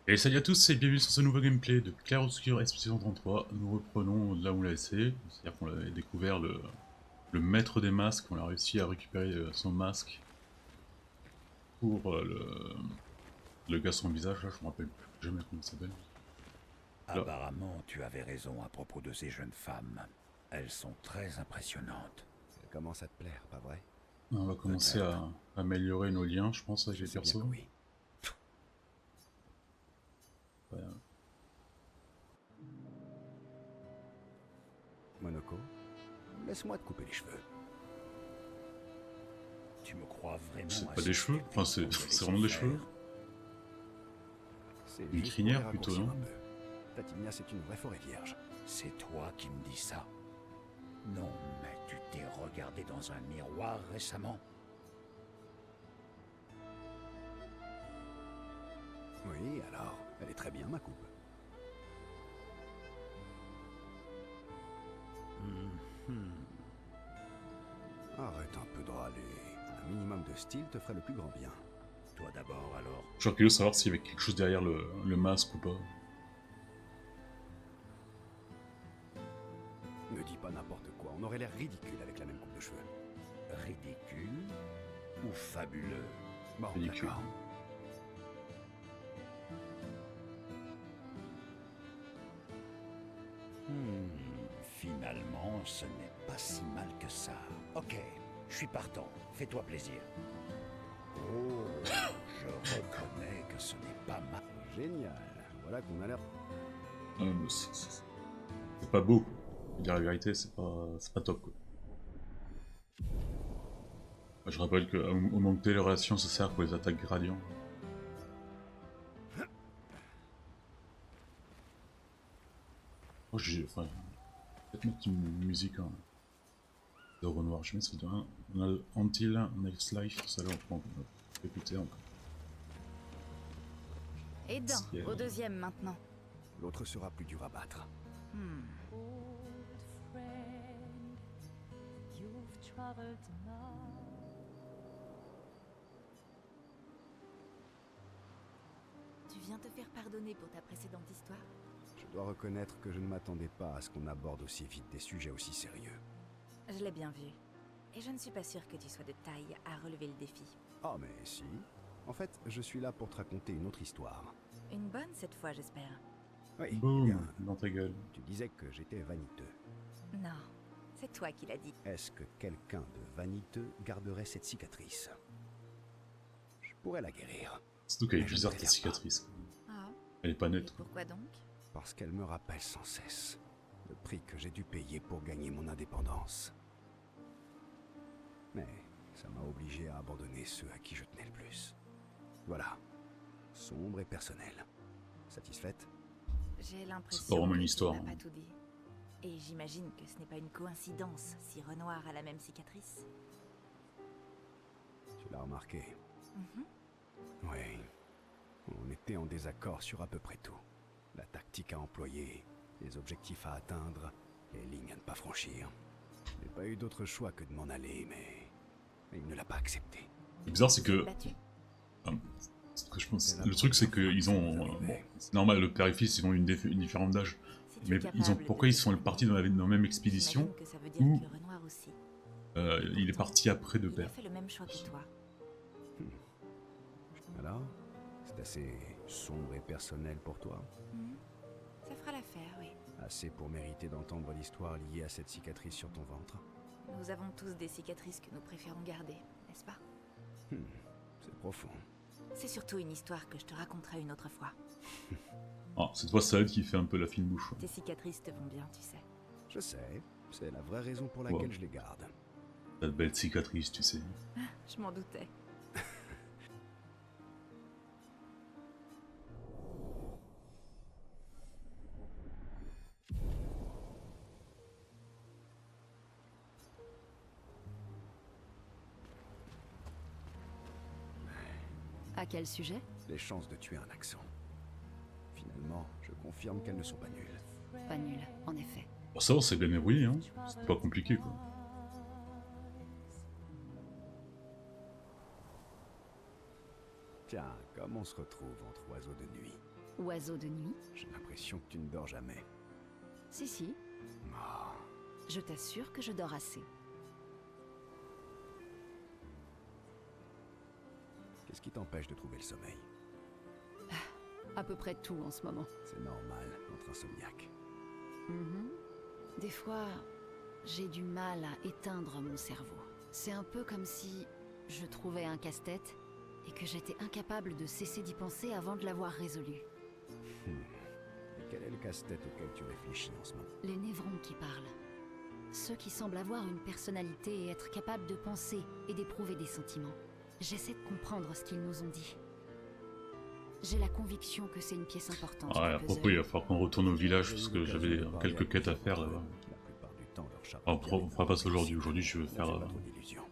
Et salut à tous et bienvenue sur ce nouveau gameplay de Clair-Obscur Expedition 33. Nous reprenons là où on l'a laissé, c'est-à-dire qu'on a découvert le maître des masques, on a réussi à récupérer son masque pour le gars sans visage, là je me rappelle plus jamais comment il s'appelle. Là, Apparemment, tu avais raison à propos de ces jeunes femmes. Elles sont très impressionnantes. Ça commence à te plaire, pas vrai? on va commencer à améliorer nos liens, je pense, avec Je les sais bien persos. que oui. Ouais. Monoko, laisse-moi te couper les cheveux. Tu me crois vraiment C'est pas assez des cheveux, stupide enfin c'est pour te laisser vraiment des faire? cheveux. C'est Une juste crinière pour les plutôt, raccourcir non? un peu. Tatimia, c'est une vraie forêt vierge. C'est toi qui me dis ça. Non, mais tu t'es regardé dans un miroir récemment. Oui, alors, elle est très bien, ma coupe. Arrête un peu de râler. Un minimum de style te ferait le plus grand bien. Toi d'abord, alors. Je suis curieux de savoir s'il y avait quelque chose derrière le masque ou pas. Ne dis pas n'importe quoi, on aurait l'air ridicule avec la même coupe de cheveux. Ridicule ou fabuleux? Bon, Ridicule. d'accord. Finalement, ce n'est pas si mal que ça. Ok, je suis partant. Fais-toi plaisir. Oh, je reconnais que ce n'est pas mal. Génial. Voilà qu'on a l'air... Mais c'est pas beau. Pour dire la vérité, c'est pas top quoi. Je rappelle qu'au moment de relation, ça sert pour les attaques gradients. Oh, enfin, peut-être mettre une musique de Renoir. Je mets ça de 1. On a Until, Next Life, tout ça là, on peut écouter encore. Et d'un, Yeah. au deuxième maintenant. L'autre sera plus dur à battre. Old friend, you've traveled now. Tu viens te faire pardonner pour ta précédente histoire? Je dois reconnaître que je ne m'attendais pas à ce qu'on aborde aussi vite des sujets aussi sérieux. Je l'ai bien vu. Et je ne suis pas sûre que tu sois de taille à relever le défi. Oh mais si. En fait, je suis là pour te raconter une autre histoire. Une bonne cette fois, j'espère. Oui, eh Boum, bien, dans ta gueule. tu disais que j'étais vaniteux. Non, c'est toi qui l'as dit. Est-ce que quelqu'un de vaniteux garderait cette cicatrice? Je pourrais la guérir, Surtout qu'elle est Mais je ne bizarre ta préfère pas. cicatrice. Ah, Elle est pas nette. quoi. pourquoi donc? parce qu'elle me rappelle sans cesse le prix que j'ai dû payer pour gagner mon indépendance. Mais ça m'a obligé à abandonner ceux à qui je tenais le plus. Voilà, sombre et personnel. Satisfaite? J'ai l'impression C'est pas vraiment une que histoire, tu n'as hein. pas tout dit. Et j'imagine que ce n'est pas une coïncidence si Renoir a la même cicatrice. Tu l'as remarqué? Mhm. Oui. On était en désaccord sur à peu près tout. La tactique à employer, les objectifs à atteindre, les lignes à ne pas franchir. Je n'ai pas eu d'autre choix que de m'en aller, mais il ne l'a pas accepté. Le bizarre, c'est que. Battu. Ce que je pense. Le truc, c'est qu'ils ont. Bon, c'est normal, le père et fils, ils ont une différence d'âge. Si tu Mais es capable de pourquoi ils te sont partis dans la même expédition J'imagine que ça veut dire où que Renoir aussi. il est parti après de Il a père. fait le même choix que toi. Alors, c'est assez sombre et personnel pour toi. Mhm. Ça fera l'affaire, oui. Assez pour mériter d'entendre l'histoire liée à cette cicatrice sur ton ventre. Nous avons tous des cicatrices que nous préférons garder, n'est-ce pas? C'est profond. C'est surtout une histoire que je te raconterai une autre fois. Ah, cette fois, Saad qui fait un peu la fine bouche. Tes cicatrices te vont bien, tu sais. Je sais, c'est la vraie raison pour laquelle Wow. je les garde. T'as de belles cicatrices, tu sais. Je m'en doutais. À quel sujet? Les chances de tuer un accent. Finalement, je confirme qu'elles ne sont pas nulles. Pas nul, en effet. Bon, ça, on s'est bien débrouillé, hein. C'était pas compliqué, quoi. Tiens, comme on se retrouve entre oiseaux de nuit. Oiseau de nuit? J'ai l'impression que tu ne dors jamais. Si, si. Ah, Je t'assure que je dors assez. qu'est-ce qui t'empêche de trouver le sommeil? À peu près tout en ce moment. C'est normal entre insomniaques. Mhm. Des fois, j'ai du mal à éteindre mon cerveau. C'est un peu comme si je trouvais un casse-tête et que j'étais incapable de cesser d'y penser avant de l'avoir résolu. Et quel est le casse-tête auquel tu réfléchis en ce moment? Les névrons qui parlent. Ceux qui semblent avoir une personnalité et être capables de penser et d'éprouver des sentiments. J'essaie de comprendre ce qu'ils nous ont dit. J'ai la conviction que c'est une pièce importante. Ouais, à pour le propos, il va puzzle. falloir qu'on retourne au village, J'ai parce eu que l'occasion j'avais de parler quelques avec quêtes à plusieurs faire d'entre là-bas. eux. La plupart du temps, leur charpentier On fera pas ça aujourd'hui. Aujourd'hui, je vais ne faire fait pas trop d'illusions.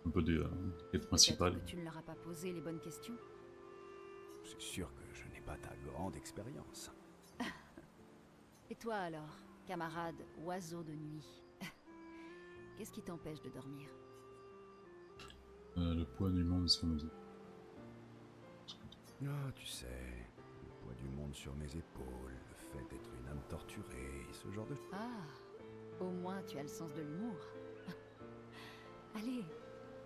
un peu des quêtes Peut-être principales. que tu ne leur as pas posé les bonnes questions. C'est sûr que je n'ai pas ta grande expérience. Et toi alors, camarade oiseau de nuit? Qu'est-ce qui t'empêche de dormir? Le poids du monde sur nos épaules. Ah, tu sais, le poids du monde sur mes épaules, le fait d'être une âme torturée, ce genre de... Ah, au moins tu as le sens de l'humour. Allez,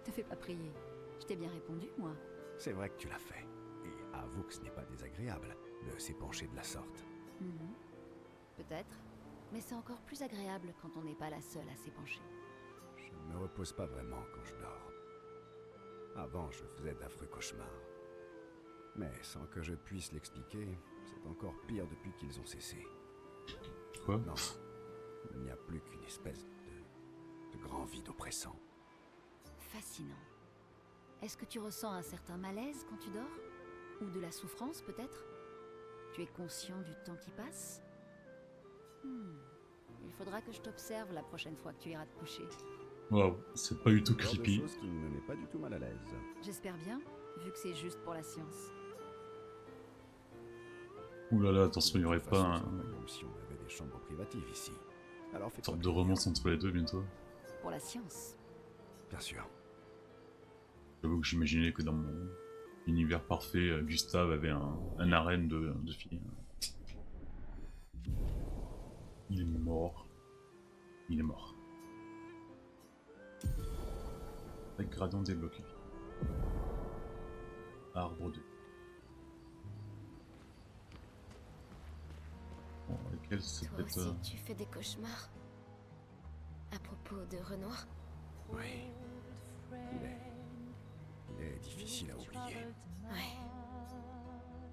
te fais pas prier. Je t'ai bien répondu, moi. C'est vrai que tu l'as fait. Et avoue que ce n'est pas désagréable de s'épancher de la sorte. Mhm. Peut-être, mais c'est encore plus agréable quand on n'est pas la seule à s'épancher. Je ne me repose pas vraiment quand je dors. Avant, je faisais d'affreux cauchemars. Mais sans que je puisse l'expliquer, c'est encore pire depuis qu'ils ont cessé. Quoi? Non, il n'y a plus qu'une espèce de grand vide oppressant. Fascinant. Est-ce que tu ressens un certain malaise quand tu dors? Ou de la souffrance, peut-être? Tu es conscient du temps qui passe? Il faudra que je t'observe la prochaine fois que tu iras te coucher. Waouh, c'est pas du tout Ce genre de creepy. chose qui ne me met pas du tout mal à l'aise. J'espère bien, vu que c'est juste pour la science. Ouh là là, attention, il y aurait De toute pas façon, un- c'est pas comme si on avait des chambres privatives ici. Alors une fais-toi sorte de plaisir. romance entre les deux bientôt. Pour la science. Bien sûr. J'avoue que j'imaginais que dans mon univers parfait, Gustave avait un harem de filles. Il est mort. Il est mort. Avec gradient débloqué. Arbre 2. Bon, lequel c'est Toi peut-être... aussi, tu fais des cauchemars à propos de Renoir. Oui. Il est difficile à oublier. Ouais.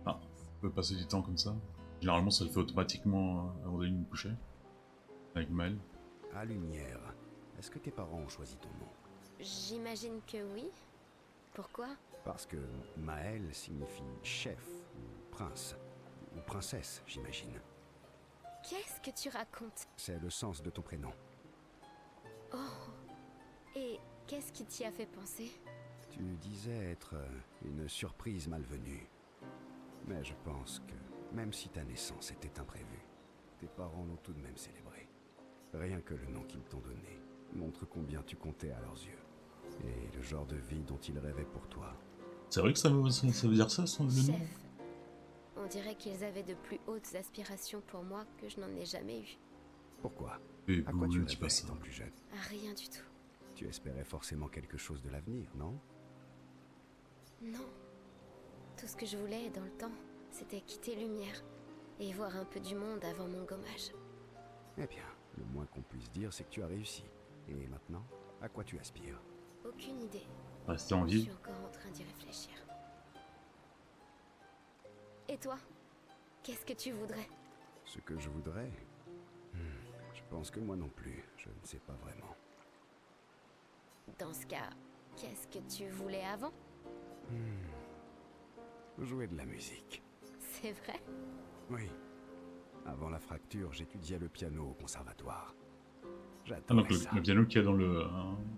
Ah, on peut passer du temps comme ça. Généralement, ça le fait automatiquement avant d'aller me coucher. Avec Mal. À Lumière, est-ce que tes parents ont choisi ton nom? J'imagine que oui. Pourquoi? Parce que Maël signifie chef, ou prince, ou princesse, j'imagine. Qu'est-ce que tu racontes? C'est le sens de ton prénom. Et qu'est-ce qui t'y a fait penser? Tu disais être une surprise malvenue. Mais je pense que, même si ta naissance était imprévue, tes parents l'ont tout de même célébré. Rien que le nom qu'ils t'ont donné montre combien tu comptais à leurs yeux. Et le genre de vie dont ils rêvaient pour toi. C'est vrai que ça veut dire ça, le nom? Chef. On dirait qu'ils avaient de plus hautes aspirations pour moi que je n'en ai jamais eu. Pourquoi? Et À quoi vous tu ne dites rêvais pas ça. étant plus jeune? À rien du tout. Tu espérais forcément quelque chose de l'avenir, non? Non. Tout ce que je voulais dans le temps, c'était quitter Lumière et voir un peu du monde avant mon gommage. Eh bien, le moins qu'on puisse dire, c'est que tu as réussi. Et maintenant, à quoi tu aspires? Aucune idée. Rester en Je vie. suis encore en train d'y réfléchir. Et toi? Qu'est-ce que tu voudrais? Ce que je voudrais? Je pense que moi non plus, je ne sais pas vraiment. Dans ce cas, qu'est-ce que tu voulais avant? Jouer de la musique. C'est vrai? Oui. Avant la fracture, j'étudiais le piano au conservatoire. Ah, J'adorais donc ça. le piano qu'il y a dans le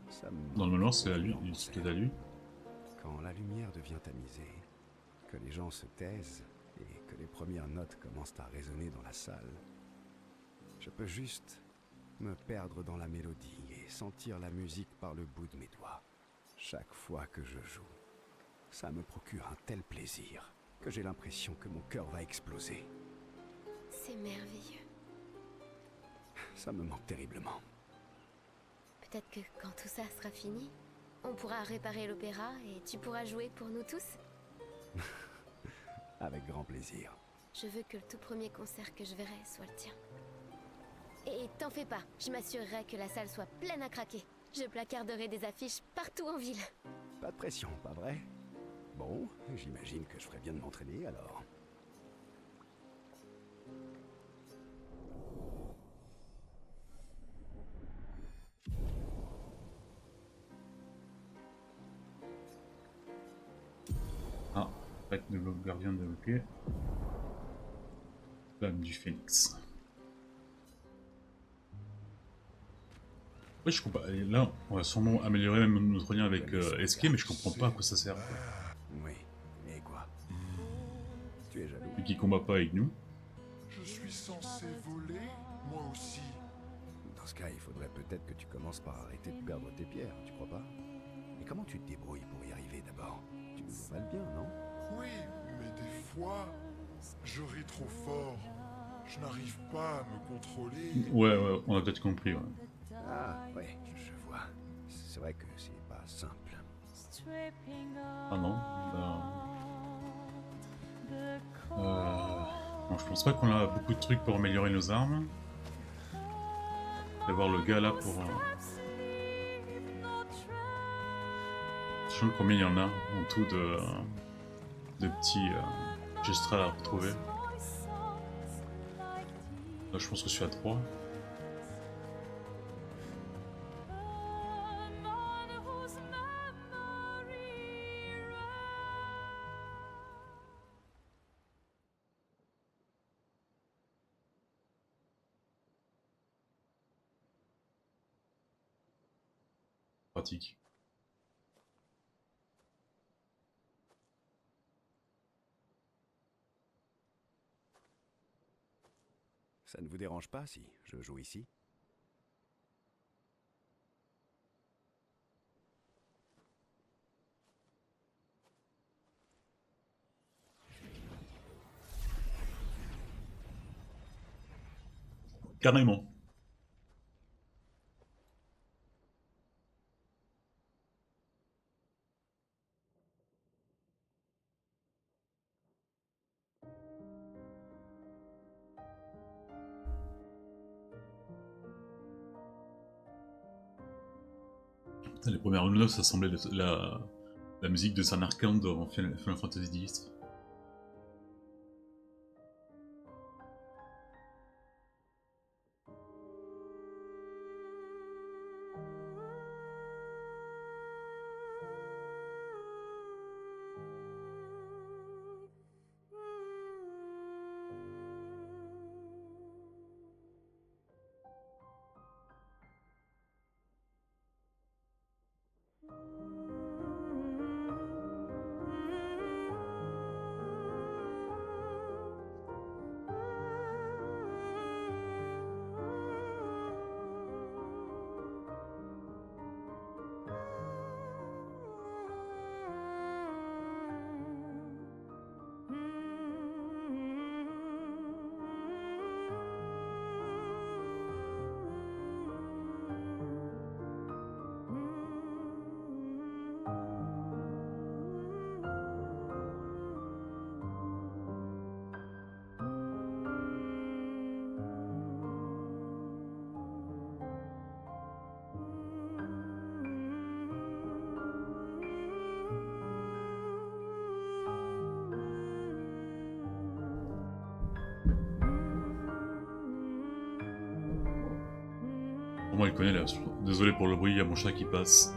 Ça me manoir, c'est à manque lui, en c'était concert. à lui. Quand la lumière devient tamisée, que les gens se taisent et que les premières notes commencent à résonner dans la salle, je peux juste me perdre dans la mélodie et sentir la musique par le bout de mes doigts. Chaque fois que je joue, ça me procure un tel plaisir que j'ai l'impression que mon cœur va exploser. C'est merveilleux. Ça me manque terriblement. Peut-être que quand tout ça sera fini, on pourra réparer l'opéra et tu pourras jouer pour nous tous. Avec grand plaisir. Je veux que le tout premier concert que je verrai soit le tien. Et t'en fais pas, je m'assurerai que la salle soit pleine à craquer. Je placarderai des affiches partout en ville. Pas de pression, pas vrai? Bon, j'imagine que je ferais bien de m'entraîner alors. Ah, pack de bloc gardien débloqué. Flamme du phénix. Oui, je comprends. Et là, on va sûrement améliorer même notre lien avec SK, mais je comprends pas à quoi ça sert. Oui, et quoi? Tu es jaloux? Vu qu'il combat pas avec nous. Je suis censé voler, moi aussi. Dans ce cas, il faudrait peut-être que tu commences par arrêter de perdre tes pierres, tu crois pas? Et comment tu te débrouilles pour y arriver d'abord? Tu nous avales bien, non? Oui, mais des fois, je ris trop fort. Je n'arrive pas à me contrôler. Ouais, on a peut-être compris, ouais. Ah, ouais, je vois. C'est vrai que c'est pas simple. Ah non, bon, je pense pas qu'on a beaucoup de trucs pour améliorer nos armes. D'avoir le gars là pour... Je sais pas combien il y en a en tout de petits gestrels à retrouver. Là, je pense que je suis à 3. Pratique. Ça ne vous dérange pas si je joue ici? Carrément. Putain, les premières notes, ça semblait la musique de Samarkand dans Final Fantasy X. Au moins, il connaît là. Désolé pour le bruit, il y a mon chat qui passe.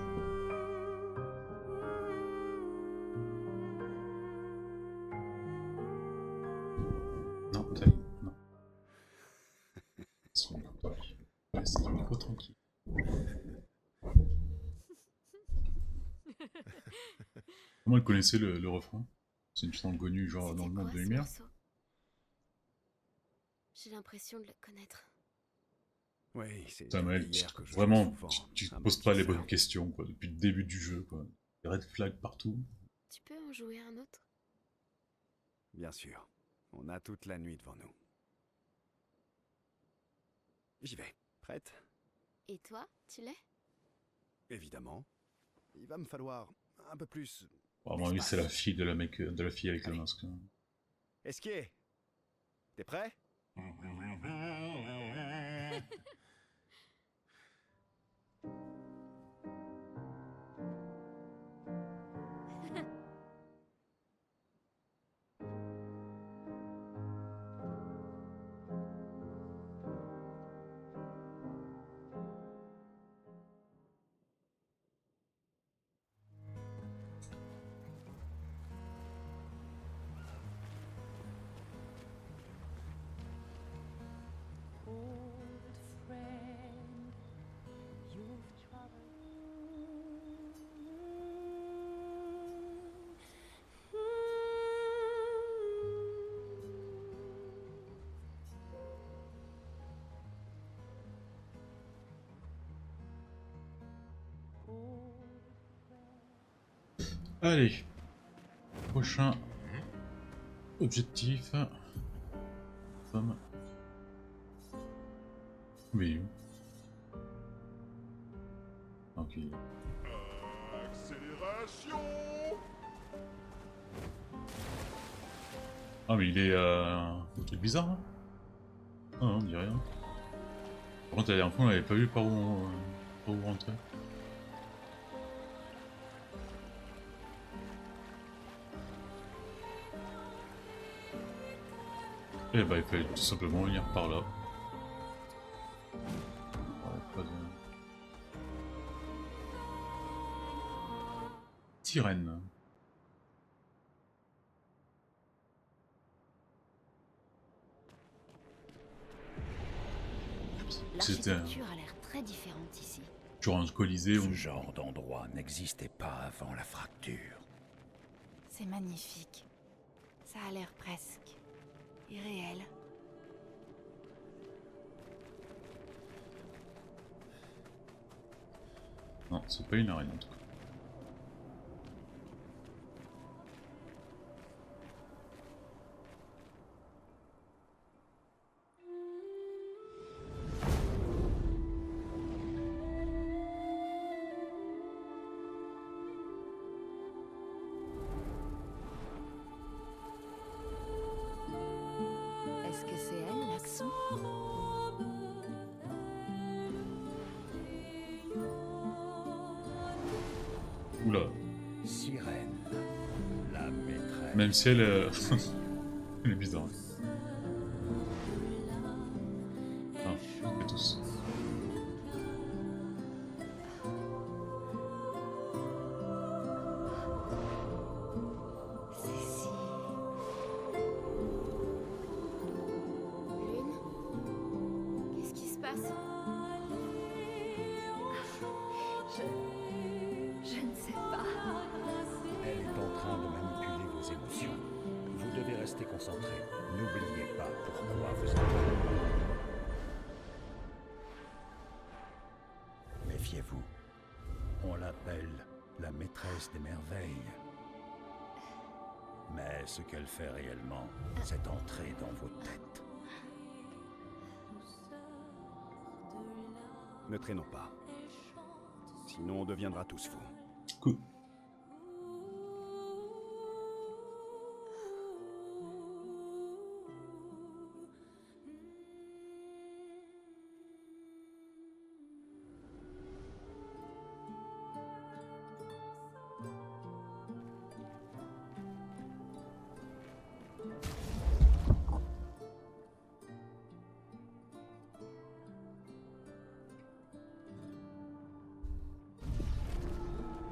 Non, t'as non. Laisse le micro tranquille. Comment elle connaissait le refrain? C'est une chanson connue, genre dans C'était le monde quoi, de ce lumière. morceau? J'ai l'impression de le connaître. Oui, c'est Putain, Maël, depuis hier que je joue vraiment, souvent tu te à mon poses pas petit les jeu. bonnes questions, quoi, depuis le début du jeu, quoi. Des red flags partout. Tu peux en jouer un autre? Bien sûr. On a toute la nuit devant nous. J'y vais. Prête? Et toi, tu l'es? Évidemment. Il va me falloir un peu plus Bon, à mon avis, c'est la d'espace. fille de la fille avec le Allez. masque. Hein. Esquier. T'es prêt? Old friend, you've Allez, prochain objectif. Femme. Oui. Ok. Accélération. Ah, mais il est un truc bizarre, hein. Ah non, on dit rien. Par contre, la dernière fois, on n'avait pas vu par où rentrer. Eh bah, il fallait tout simplement venir par là. Ouais, pas de... Sirène. C'était L'architecture a l'air très différente ici. genre un colisée. Ce genre d'endroit n'existait pas avant la fracture. C'est magnifique. Ça a l'air presque irréel. Non, c'est pas une arène en tout cas. Est-ce que c'est elle, l'accent? Oula. Sirène, la maîtresse. Même si elle, elle est bizarre. Ah, on fait tous. Cécile. Lune? Qu'est-ce qui se passe? Je ne sais pas. Elle est en train de manipuler vos émotions. Vous devez rester concentré. N'oubliez pas pourquoi vous êtes là. Méfiez-vous. On l'appelle la maîtresse des merveilles. Mais ce qu'elle fait réellement, c'est entrer dans vos têtes. Ne traînons pas. Sinon, on deviendra tous fous. Cool.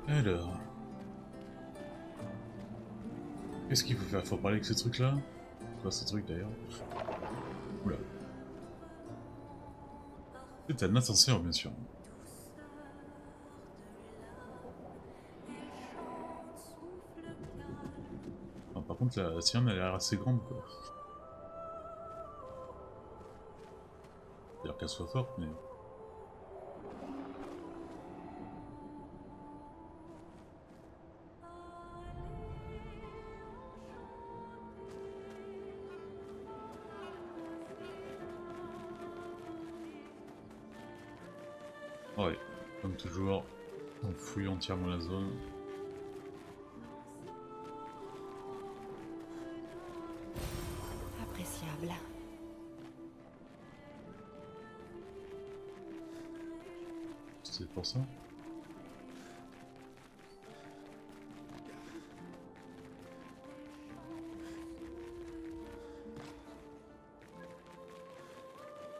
Alors... Qu'est-ce qu'il faut faire? Faut parler avec ce truc là? Quoi ce truc d'ailleurs? Oula. C'est un ascenseur bien sûr. Par contre, la sirène elle a l'air assez grande quoi. C'est-à-dire qu'elle soit forte, mais. Ouais, comme toujours, on fouille entièrement la zone. Appréciable. C'est pour ça.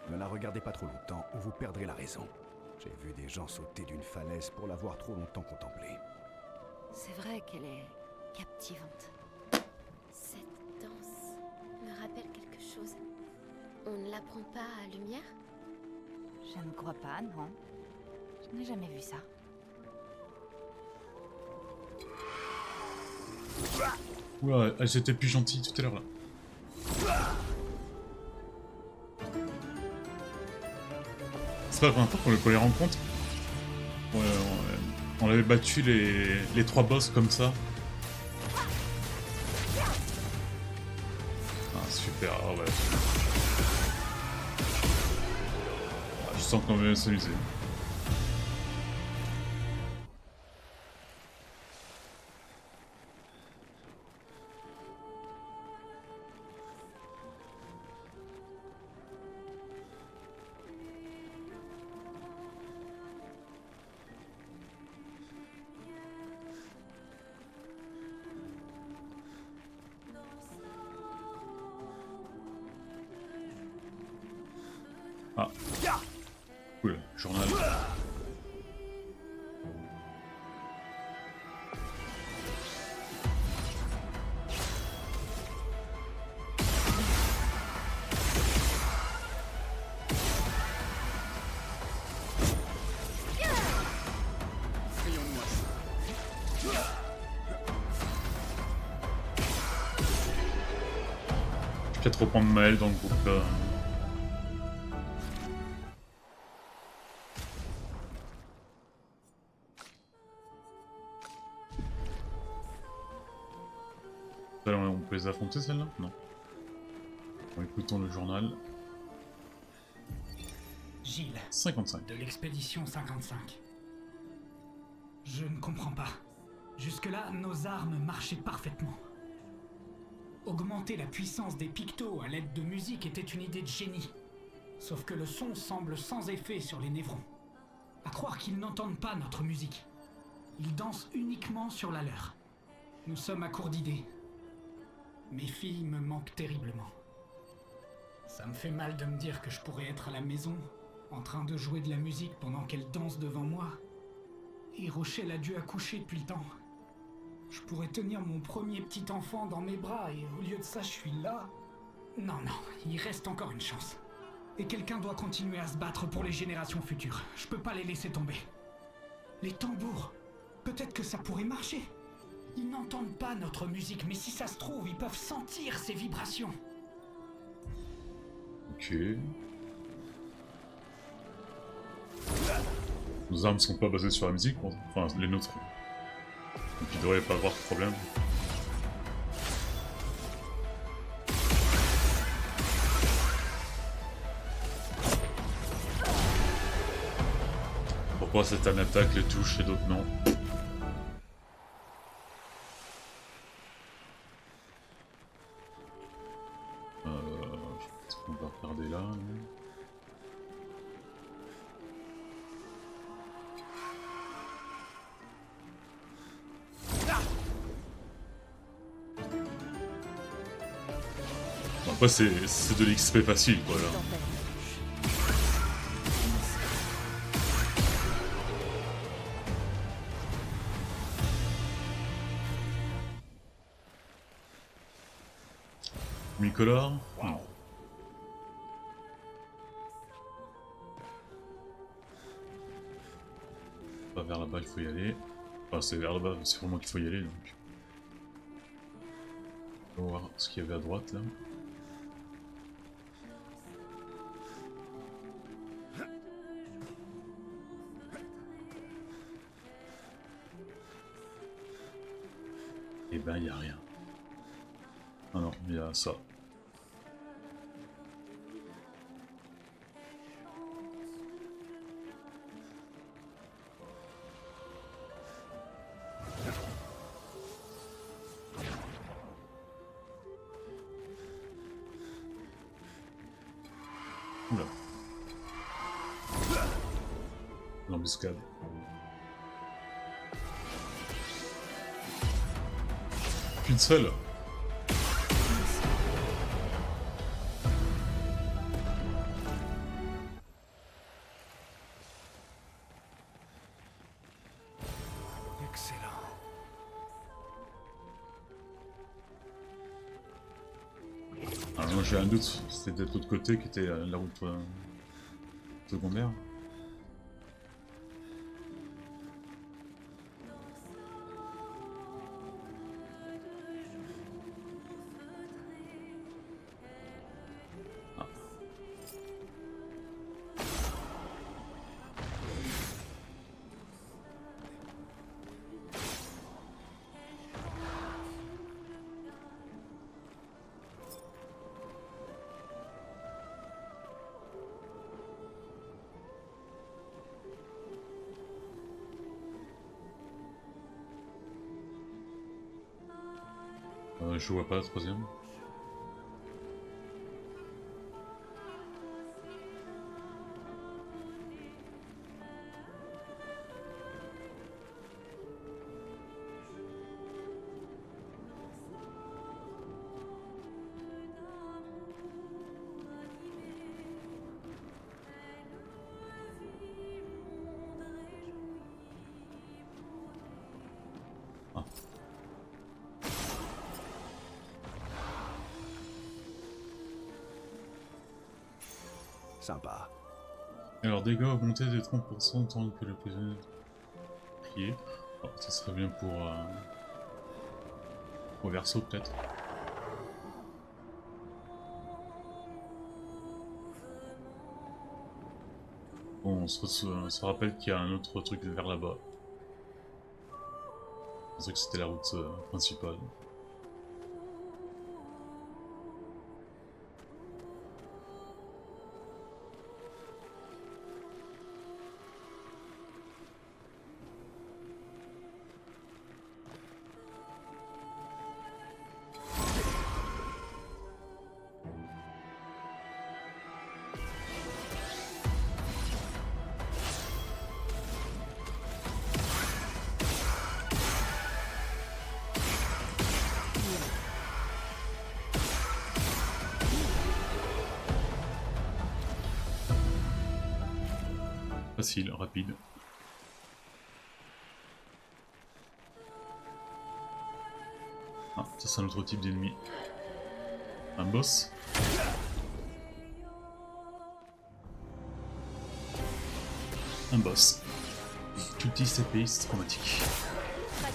Ne la regardez pas trop longtemps ou vous perdrez la raison. J'ai vu des gens sauter d'une falaise pour l'avoir trop longtemps contemplée. C'est vrai qu'elle est captivante. Cette danse me rappelle quelque chose. On ne l'apprend pas à Lumière? Je ne crois pas, non. Je n'ai jamais vu ça. Oula, elle s'était plus gentille tout à l'heure là. C'est pas la première fois qu'on les rencontre. Ouais, on avait battu les 3 boss comme ça. Ah super, ah ouais. Ah, je sens qu'on va s'amuser. Ah. Cool, journal. Je vais peut-être reprendre Maël dans le groupe là. On peut les affronter celles-là? Non. Bon, écoutons le journal. Gilles, 55. de l'expédition 55. Je ne comprends pas. Jusque-là, nos armes marchaient parfaitement. Augmenter la puissance des pictos à l'aide de musique était une idée de génie. Sauf que le son semble sans effet sur les névrons. À croire qu'ils n'entendent pas notre musique. Ils dansent uniquement sur la leur. Nous sommes à court d'idées. Mes filles me manquent terriblement. Ça me fait mal de me dire que je pourrais être à la maison, en train de jouer de la musique pendant qu'elles dansent devant moi. Et Rochelle a dû accoucher depuis le temps. Je pourrais tenir mon premier petit enfant dans mes bras et au lieu de ça, je suis là. Non, il reste encore une chance. Et quelqu'un doit continuer à se battre pour les générations futures. Je peux pas les laisser tomber. Les tambours, peut-être que ça pourrait marcher. Ils n'entendent pas notre musique, mais si ça se trouve, ils peuvent sentir ces vibrations. Ok. Nos armes sont pas basées sur la musique, enfin les nôtres. Donc il devrait pas avoir de problème. Pourquoi certaines attaques les touchent et d'autres non? Est-ce qu'on va regarder là? Après c'est de l'XP facile quoi là. Multicolore? Non. Pas vers là-bas il faut y aller. Enfin c'est vers là-bas, c'est vraiment qu'il faut y aller donc. On va voir ce qu'il y avait à droite là. Et ben il y a rien. Ah non, il y a ça. Oula. L'embuscade. Qu'une seule. Excellent. Ah, moi j'ai un doute, c'était peut-être l'autre côté qui était la route secondaire. Ah. Je vois pas la troisième. Ah. Sympa. Alors dégâts augmentés de 30% tant que le prisonnier est plié. Oh, ça serait bien pour verso peut-être. Bon, on se rappelle qu'il y a un autre truc vers là-bas. Je pensais que c'était la route principale. Facile, rapide. Ah, ça c'est un autre type d'ennemi. Un boss. Un boss. Cultiste épéiste traumatique. Ok.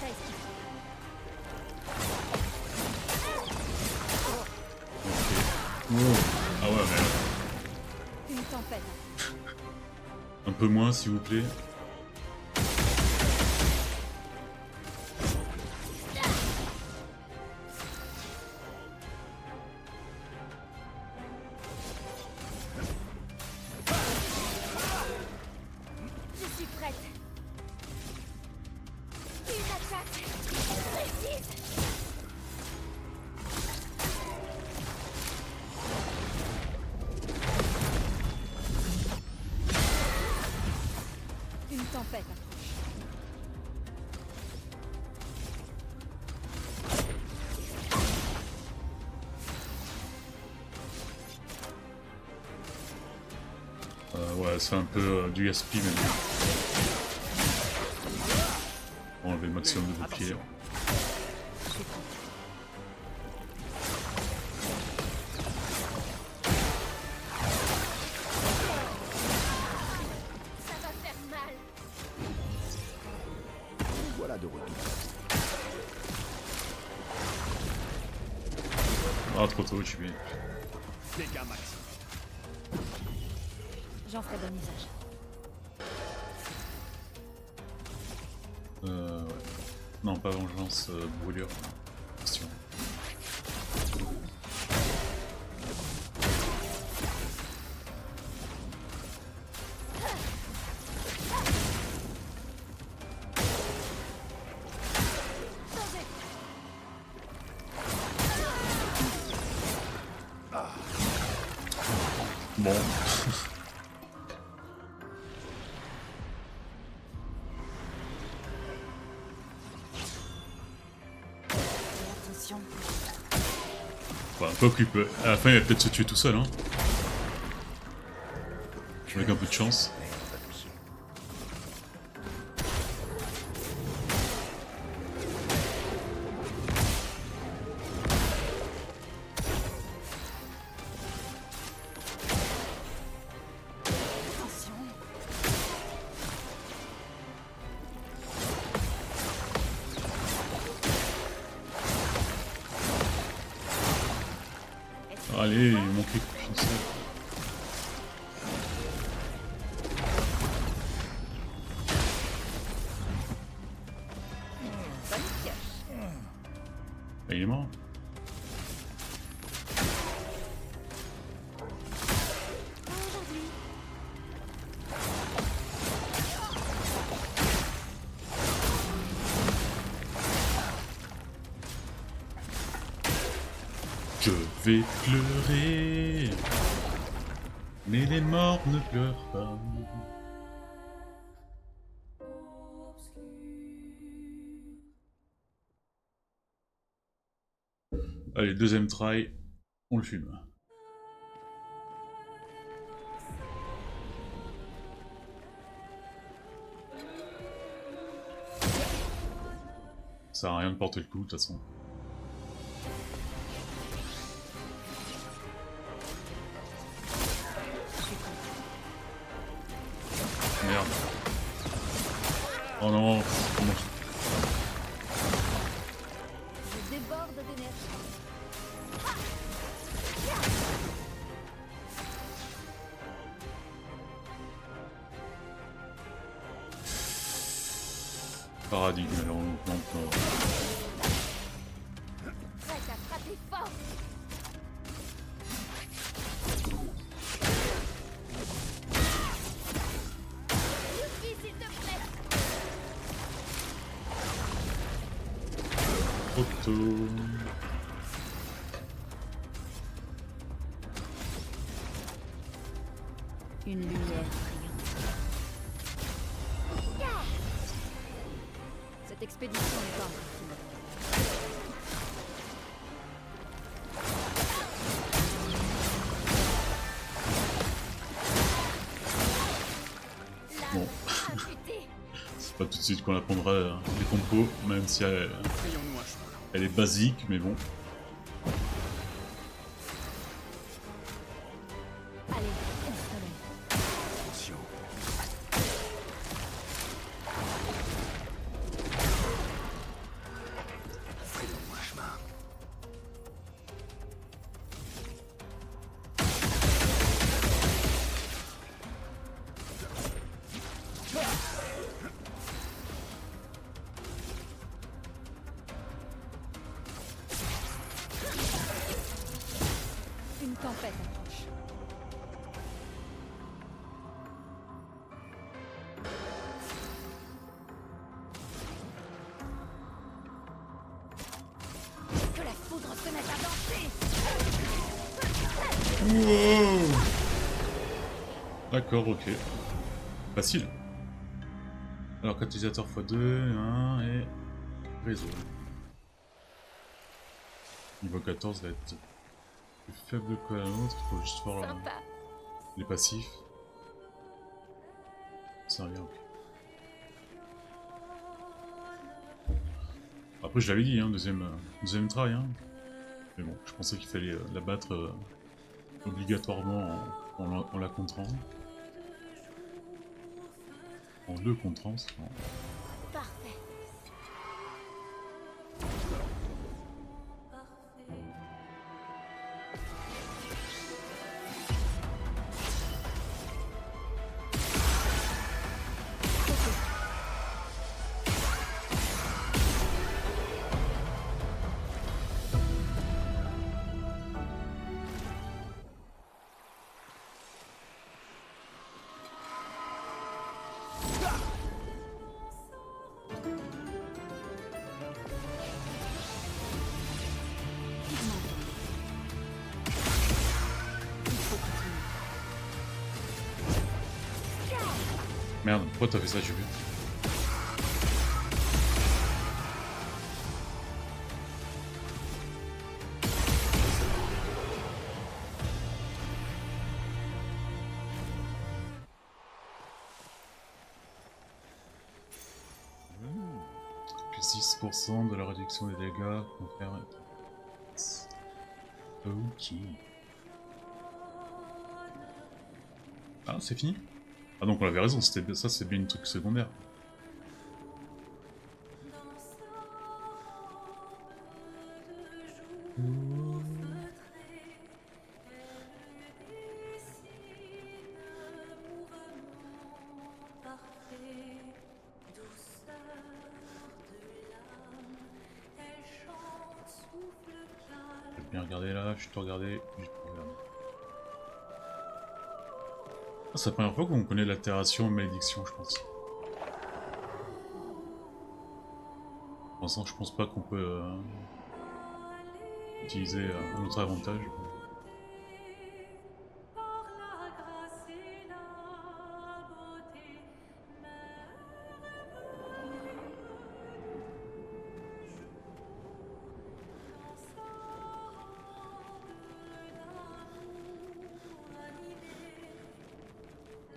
Wow. Ah ouais, mais... Une tempête. Un peu moins, s'il vous plaît. Je suis prête. Une attaque précise. Une tempête approche. Ouais, c'est un peu du gaspille maintenant. On va enlever le maximum de boucliers. Ça va faire mal. Voilà de retour. Ah, trop tôt, je suis bien. Dégâts max. J'en ferai bon usage. Ouais. Non, pas vengeance, brûlure. Question. Bon. Attention. Enfin, quoi qu'il peut. À la fin, il va peut-être se tuer tout seul, hein. Avec un peu de chance. Attention. Allez, il manquait qu'une seule. Bonne pioche. Ah, il est mort. Pas aujourd'hui. Je vais pleurer. Mais les morts ne pleurent pas. Allez, deuxième try, on le fume. Ça sert à rien de porter le coup, de toute façon. Merde. Oh non, comment Je déborde d'énergie. paradigme alors on plante. Prête à frapper fort. Suffit, s'il te plaît. Trop tôt. Une lumière brillante. Cette expédition n'est pas encore finie. Bon. Amputé. C'est pas tout de suite qu'on apprendra les compos, même si elle est basique, mais bon. Allez, installez. Attention. Frayons-moi chemin. Une tempête approche. Que la foudre se mette à danser. D'accord, ok. Facile. Alors, catalyseur x2, 1 et réseau. Niveau 14 va être plus faible que la nôtre, il faut juste voir Sympa. les passifs. Ça revient, ok. Après, je l'avais dit, hein, deuxième try. Hein. Mais bon, je pensais qu'il fallait la battre obligatoirement en la contrant. En 2 contre 1, c'est bon. Parfait. Merde, pourquoi t'as fait ça, j'ai vu. Plus 6% de la réduction des dégâts confère. Ok. Ah, c'est fini? Ah, donc on avait raison, c'était ça, c'est bien une truc secondaire. Je vais bien regarder là, je vais te regarder, je vais te regarder. Ah, c'est la première fois qu'on connaît l'altération malédiction, je pense. Pour l'instant, je pense pas qu'on peut utiliser un autre avantage.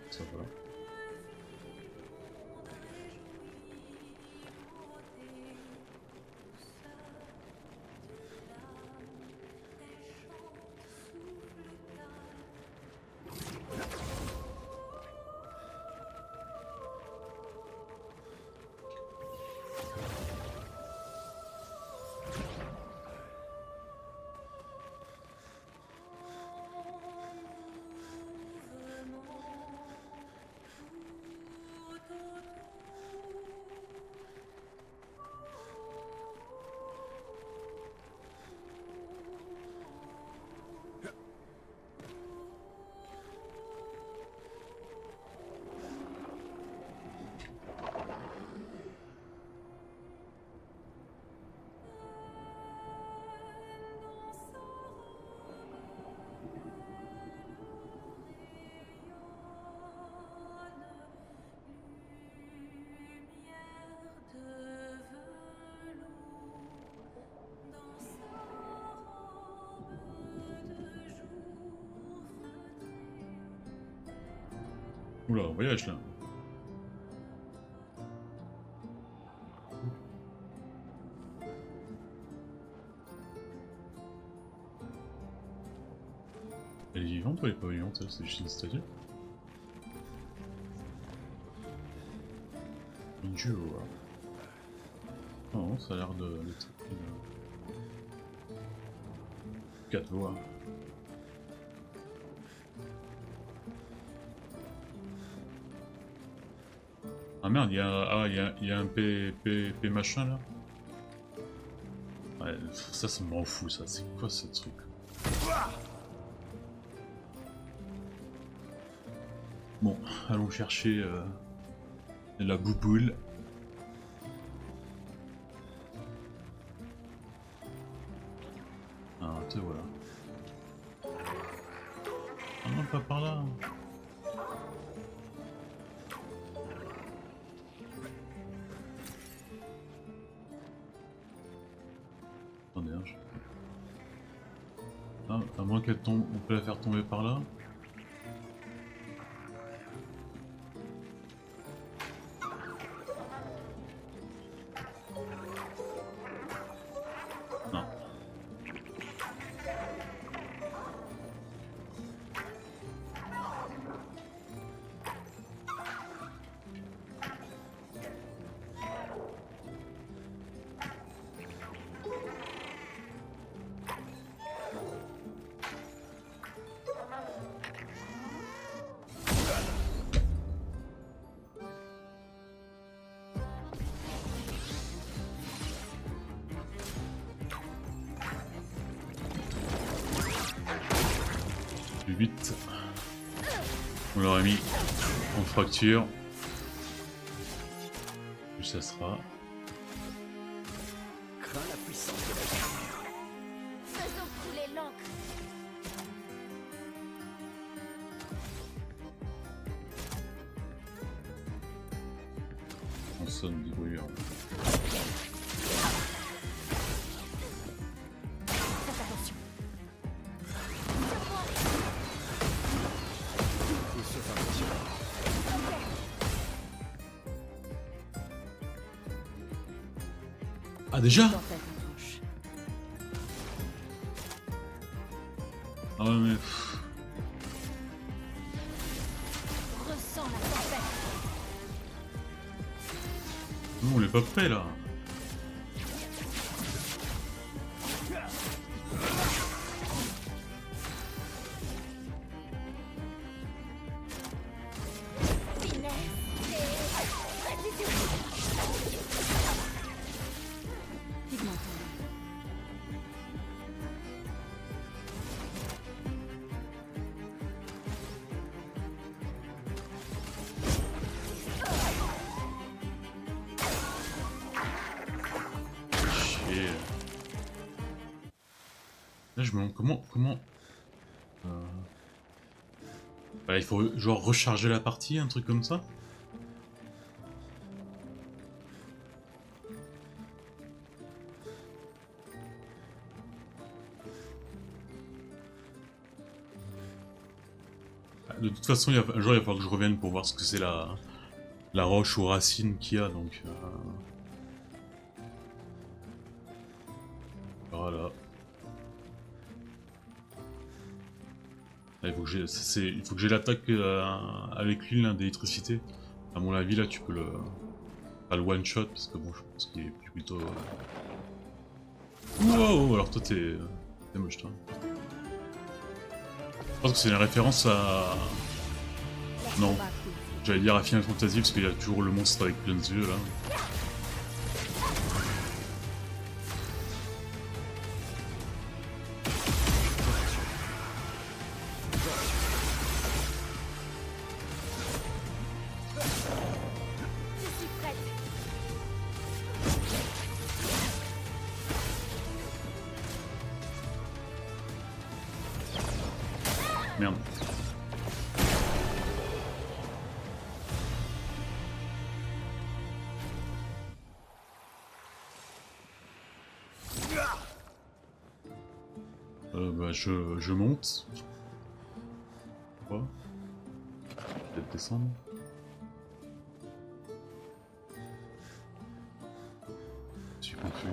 Ça voilà. Oula, on voyage là. Elle est vivante ou elle est pas vivante? C'est juste une statue? Bonjour. Non, ça a l'air d'être 4 voix. Ah merde, il y a un P machin là. Ouais, ça me rend fou ça, c'est quoi ce truc? Bon, allons chercher la bouboule. Ah, te voilà. Ah non, pas par là. Attendez, hein, ah, à moins qu'elle tombe, on peut la faire tomber par là. Non. Du 8. On l'aurait mis en fracture. Puis ça sera. Crains la puissance de la lumière. Faisons couler l'encre. sonne des brûlures. Faites attention. Et ce pas possible. Ah déjà? Tempête approche. Ah ouais mais... Ressens la tempête. Nous on est pas prêt là. Finesse et précision. Pigmenton. Chier. Là je me demande comment... Bah, il faut genre recharger la partie, un truc comme ça. De toute façon, un jour il va falloir que je revienne pour voir ce que c'est la roche ou racine qu'il y a, donc... Voilà. Là, il faut que j'ai l'attaque avec l'île d'électricité. À mon avis, là, tu peux le... Pas le one shot, parce que bon, je pense qu'il est plutôt... Wow, alors toi, t'es moche, toi. Je pense que c'est une référence à... Non. J'allais dire à Final Fantasy, parce qu'il y a toujours le monstre avec plein de yeux, là. Je suis prête. Merde. Bah je monte. Quoi? Peut-être descendre. Je suis confus.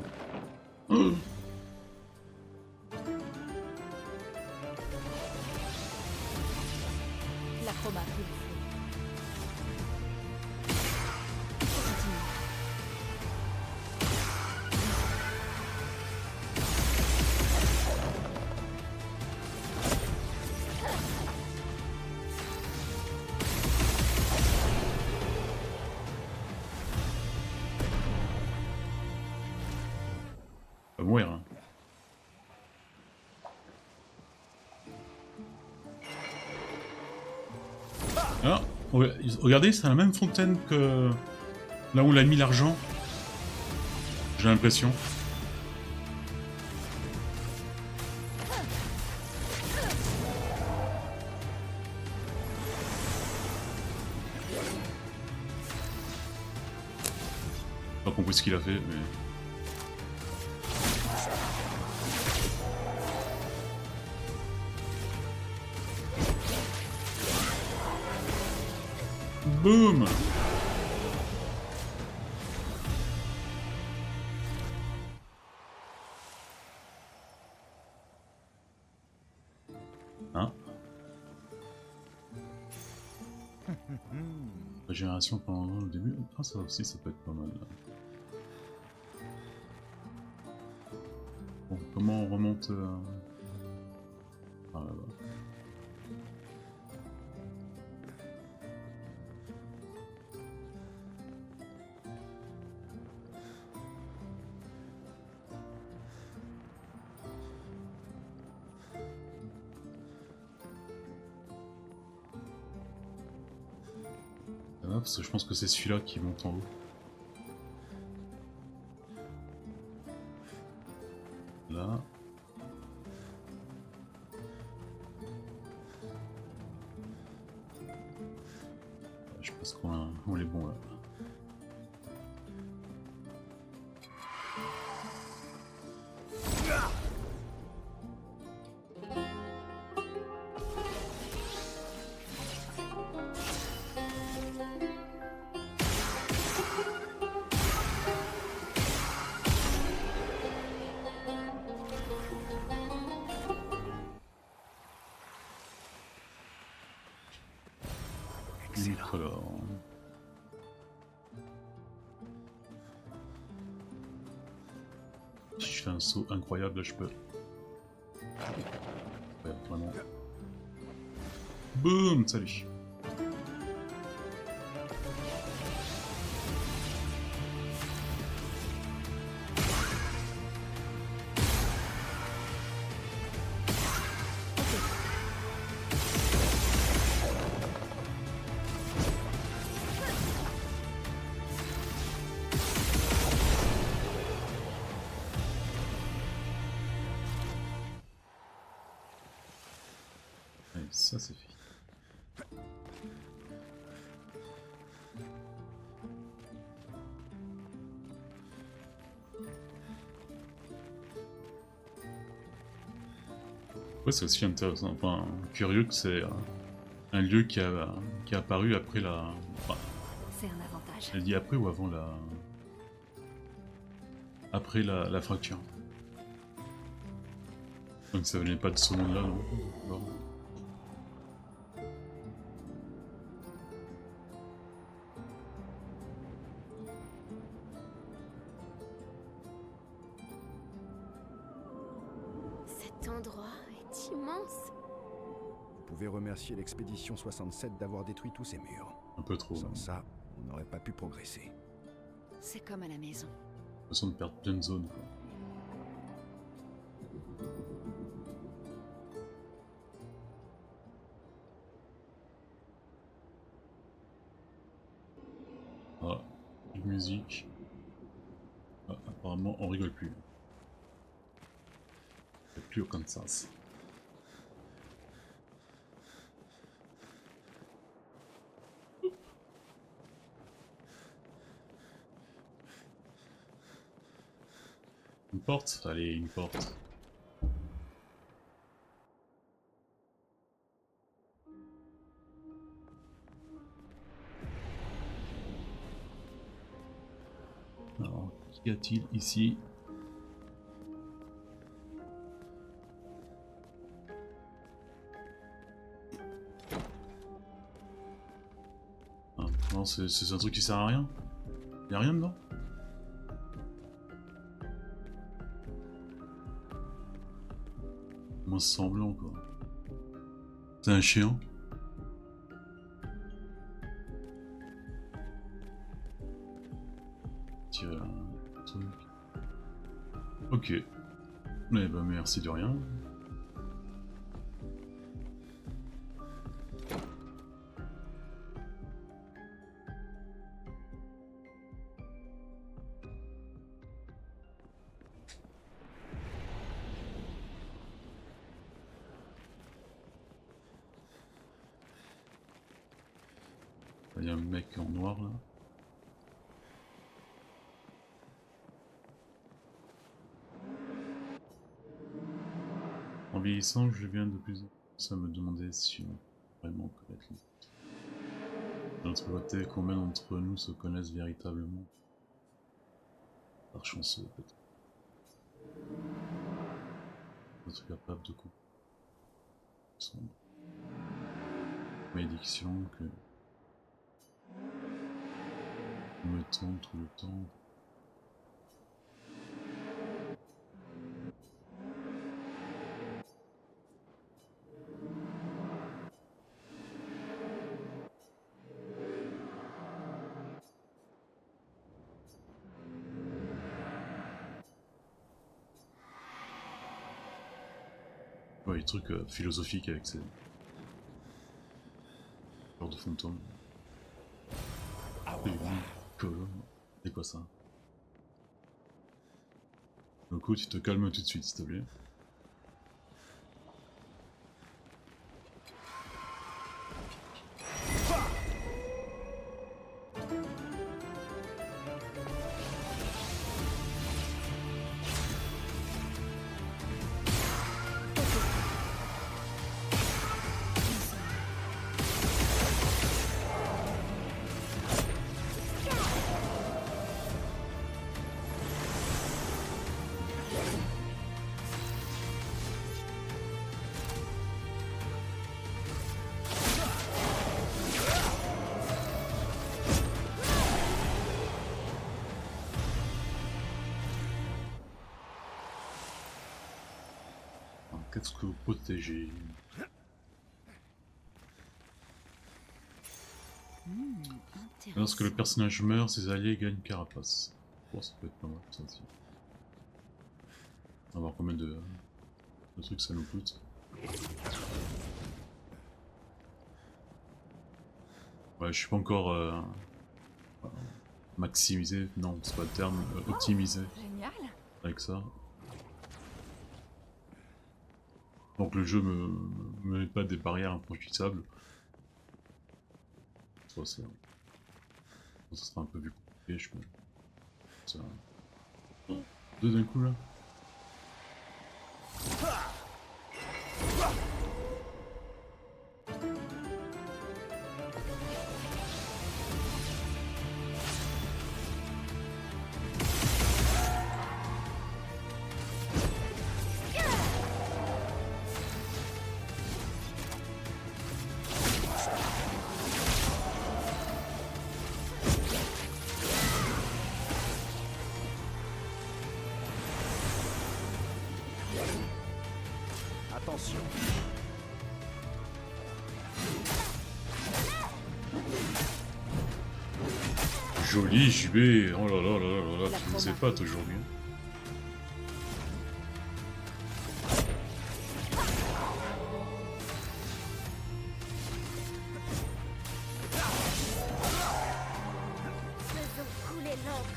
L'acrobat pris le feu. On va mourir. Hein. Ah, regardez, c'est la même fontaine que là où on a mis l'argent. J'ai l'impression. Pas compris ce qu'il a fait, mais... Boum! Hein? Régénération pendant le début. Ah, ça aussi, ça peut être pas mal. Bon, comment on remonte Ah, là-bas. Parce que je pense que c'est celui-là qui monte en haut. Là. Je pense qu'on est bon là. Excellent. alors. Si je fais un saut incroyable, là je peux. Ouais, vraiment. Boum, salut. Allez, ça c'est fait. Ouais, c'est aussi intéressant, enfin curieux que c'est un lieu qui a apparu après la... Enfin, C'est un avantage. elle dit après ou avant la... Après la fracture. Donc ça venait pas de ce monde-là, non? Non. Cet endroit est immense. Vous pouvez remercier l'expédition 67 d'avoir détruit tous ces murs. Un peu trop. Sans ça, on n'aurait pas pu progresser. C'est comme à la maison. L'impression de perdre plein de zones, quoi. Ah, une musique. Ah, apparemment, on rigole plus. Il n'y a plus aucun sens. Une porte? Allez, une porte. Alors, qu'y a-t-il ici? Ah, non, c'est un truc qui sert à rien? Y'a rien dedans? Moins semblant quoi. C'est un chien? Tirer un truc. Ok. Eh ben merci de rien. Il y a un mec en noir là. En vieillissant, je viens de plus en plus à me demander si on peut vraiment connaître les autres. D'un autre côté, combien d'entre nous se connaissent véritablement? Par chanceux peut-être. Être capable de couper sombre. Malédiction que me tombe tout le temps. Ouais, les trucs philosophiques avec ces genres de fantômes. C'est quoi ça? Loco, tu te calmes tout de suite, s'il te plaît. qu'est-ce que vous protégez? Lorsque le personnage meurt, ses alliés gagnent carapace. Bon, ça peut être pas mal, ça aussi. On va voir combien de trucs ça nous coûte. Ouais, je suis pas encore maximisé, non, c'est pas le terme, optimisé Génial. avec ça. Donc le jeu me met pas des barrières infranchissables. Ça, ça sera un peu plus compliqué, je pense. Ça... Deux d'un coup là. Attention. Joli JB, oh là là là là là, tu nous épates aujourd'hui. Faisons couler l'encre.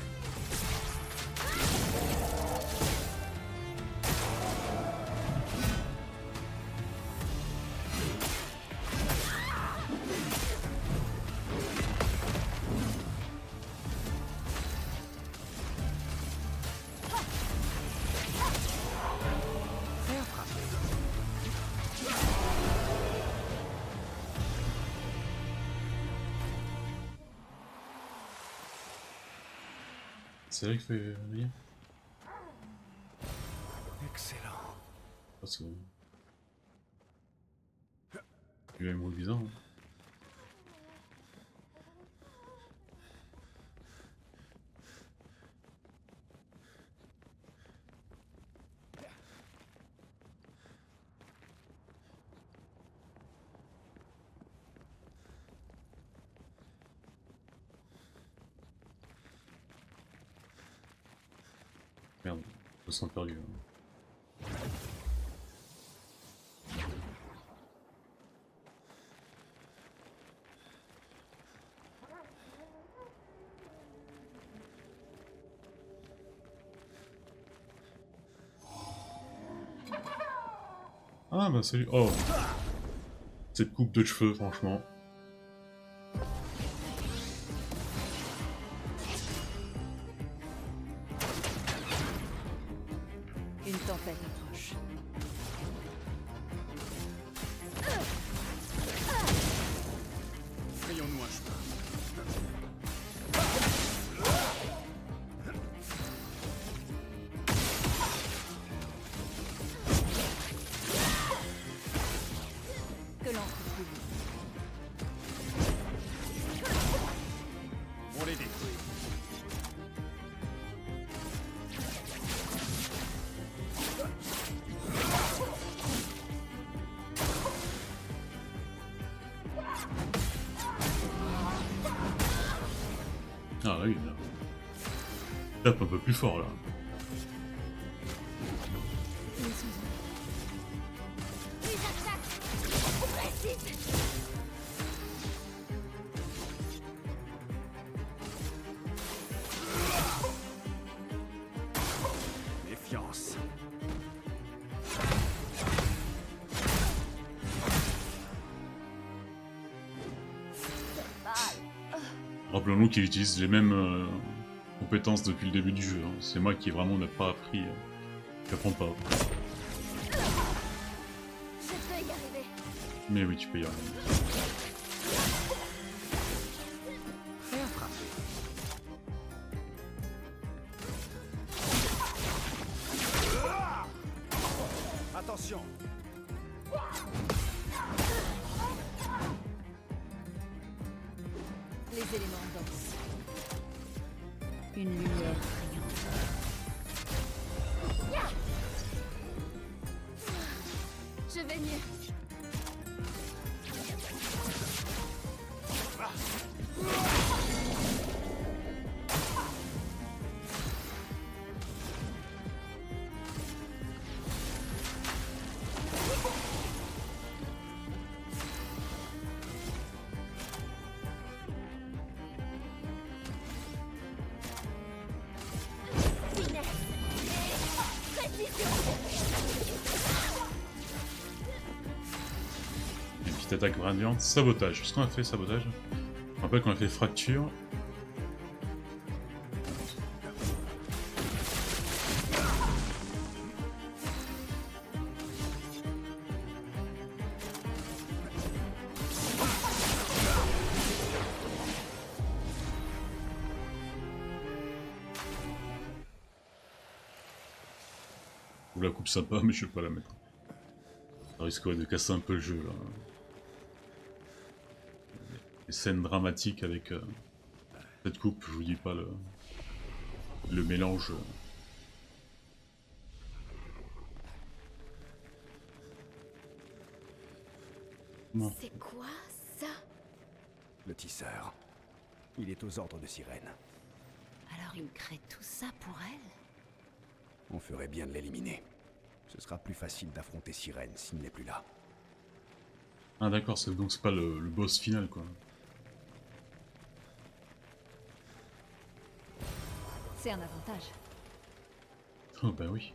C'est vrai qu'il fait lire. Excellent. Parce que... Il a un mot bizarre. Hein. Merde, je me sens perdu. Hein. Ah bah salut. Oh, cette coupe de cheveux, franchement. Une tempête approche. Frayons-nous un chemin. Que l'encre coule. On les détruit. Ah oui, là. Tape un peu plus fort là. Ils attaquent. Précise. Méfiance. Rappelons-nous qu'il utilise les mêmes compétences depuis le début du jeu. Hein. C'est moi qui vraiment n'a pas appris. J'apprends pas. Je peux y arriver. Mais oui, tu peux y arriver. Bien frappé. Attention. Les éléments dansent. Une lumière brillante. je vais mieux. Une petite attaque radiante. Sabotage. Est-ce qu'on a fait sabotage? Je me rappelle qu'on a fait fracture. Je la coupe sympa, mais je vais pas la mettre. Ça risque de casser un peu le jeu là. Les scènes dramatiques avec cette coupe, je vous dis pas le mélange. Non. C'est quoi ça? Le tisseur. Il est aux ordres de Sirène. Alors il crée tout ça pour elle? On ferait bien de l'éliminer. Ce sera plus facile d'affronter Sirène s'il n'est plus là. Ah d'accord, donc c'est pas le boss final quoi. C'est un avantage. Oh bah oui.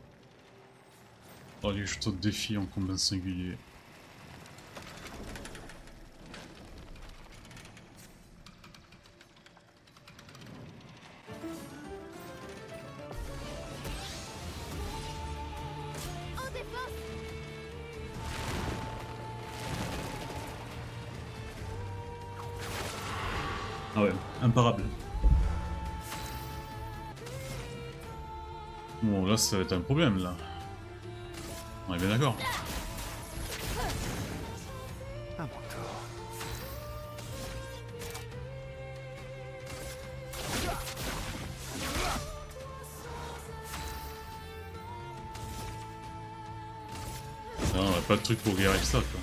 Oh les jetons de défi en combat singulier. En défense! Ah ouais, imparable. Bon là ça va être un problème là. On est bien d'accord. À mon tour. Non, on a pas de truc pour guérir ça quoi.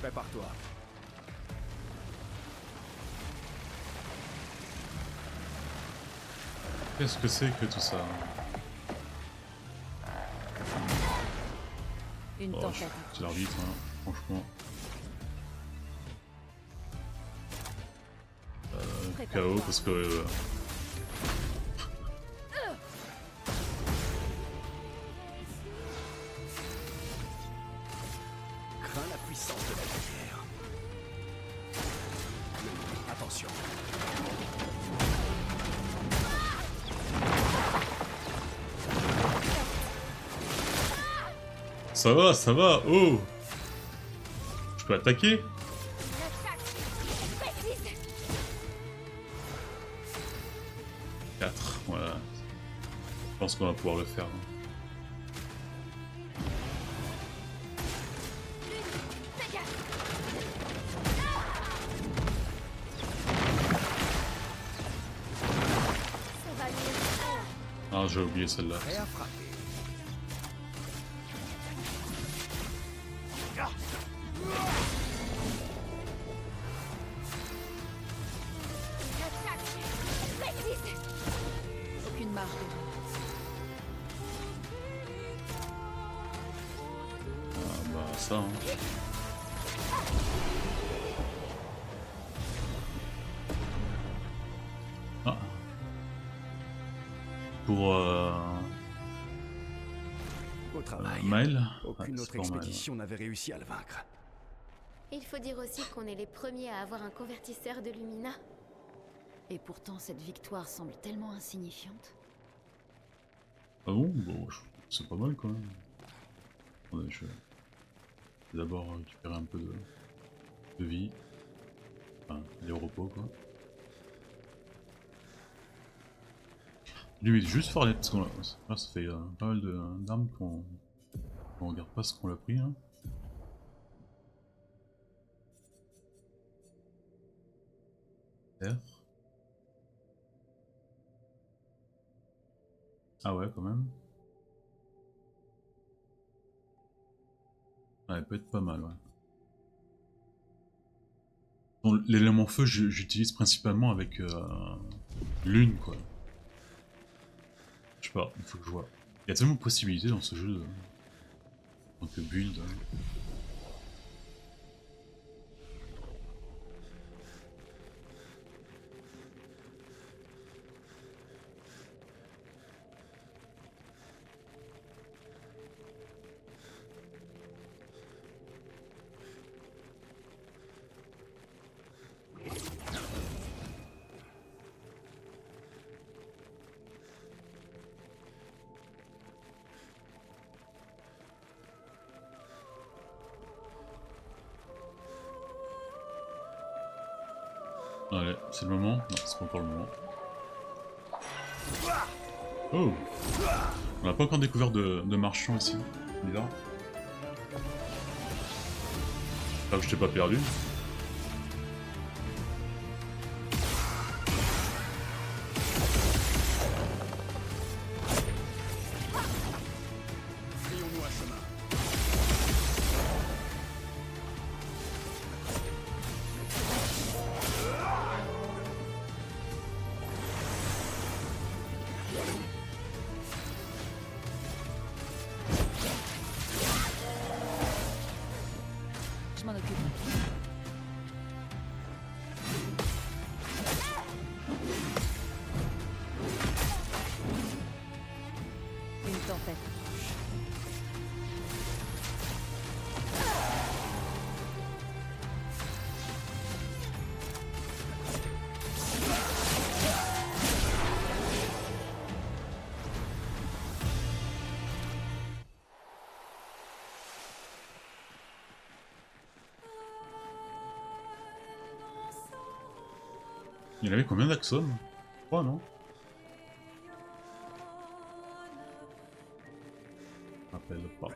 Prépare-toi. Qu'est-ce que c'est que tout ça? Une Oh, tempête. c'est l'arbitre, hein, franchement. KO parce que... Crains la puissance de la lumière. Attention. Ça va, oh! Je peux attaquer? Bêtise! 4, voilà. Je pense qu'on va pouvoir le faire. Dégage! Ça va mieux. Ah, j'ai oublié celle-là. Prêt à frapper. Bêtise! Aucune marge de... Ah bah ça, hein. Ah. Pour Au travail. Maël? Aucune Ouais, autre c'est pas Maël. expédition n'avait réussi à le vaincre. Il faut dire aussi qu'on est les premiers à avoir un convertisseur de Lumina. Et pourtant, cette victoire semble tellement insignifiante. Ah bon? Bon, c'est pas mal quand même. Attendez, je vais d'abord récupérer un peu de vie. Enfin, des repos quoi. Limite juste Farlet, parce qu'on là, ça fait pas mal d'armes qu'on regarde pas ce qu'on l'a pris. Hein. R. Ah ouais, quand même. Ouais, elle peut être pas mal, ouais. Bon, l'élément feu, j'utilise principalement avec lune, quoi. Je sais pas, il faut que je vois. Il y a tellement de possibilités dans ce jeu en tant que build. Allez, c'est le moment? Non, c'est pas encore le moment. Oh! On n'a pas encore découvert de marchand ici. Bizarre. J'espère que je t'ai pas perdu. Je m'en occupe. Une tempête. Il y en avait combien d'Axon? 3, non? Je me rappelle pas.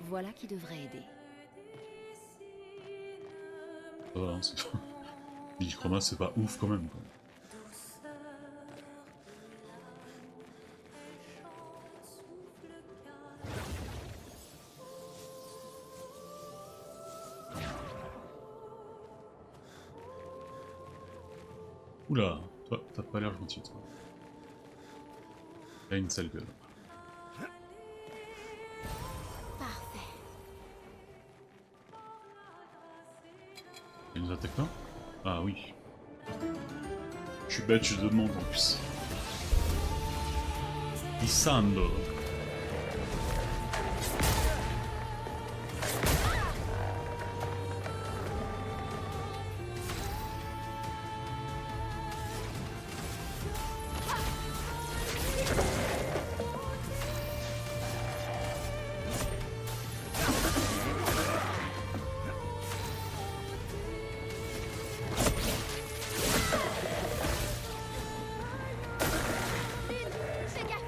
Voilà qui devrait aider. Voilà, hein, c'est... Lille Chroma, c'est pas ouf quand même, quoi. Oula, toi, t'as pas l'air gentil, toi. T'as une sale gueule. Parfait. Il nous attaque là? Ah oui. Je suis bête, je demande en plus. Isando. Fais gaffe.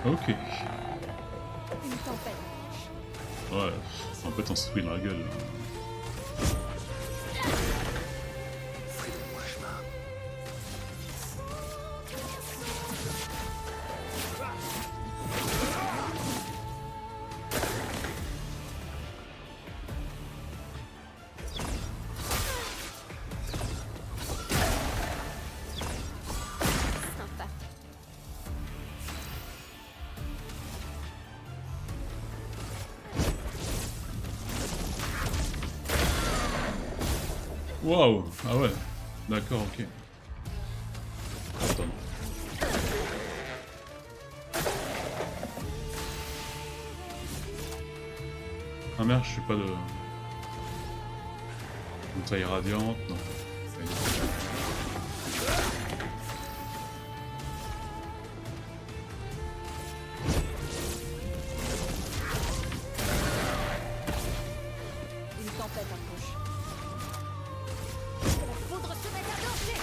Ok. Une tempête. Ouais, en fait on se pris dans la gueule. Là. Sympa. Waouh! Ah ouais, d'accord, ok. Attends. Ah merde, je suis pas de... Bouteille radiante, non. Une tempête approche. La foudre se met à danser.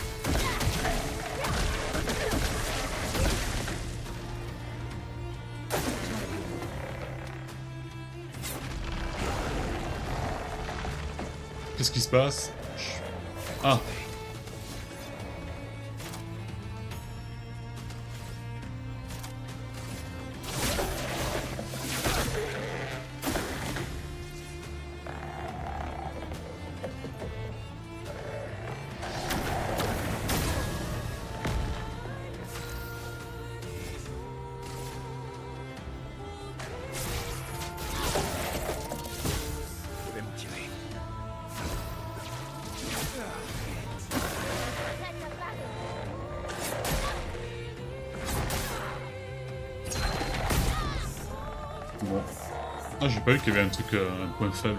Qu'est-ce qui se passe? Ah. Je vais m'en tirer. Bon. Ah, j'ai pas vu qu'il y avait un truc, un point faible.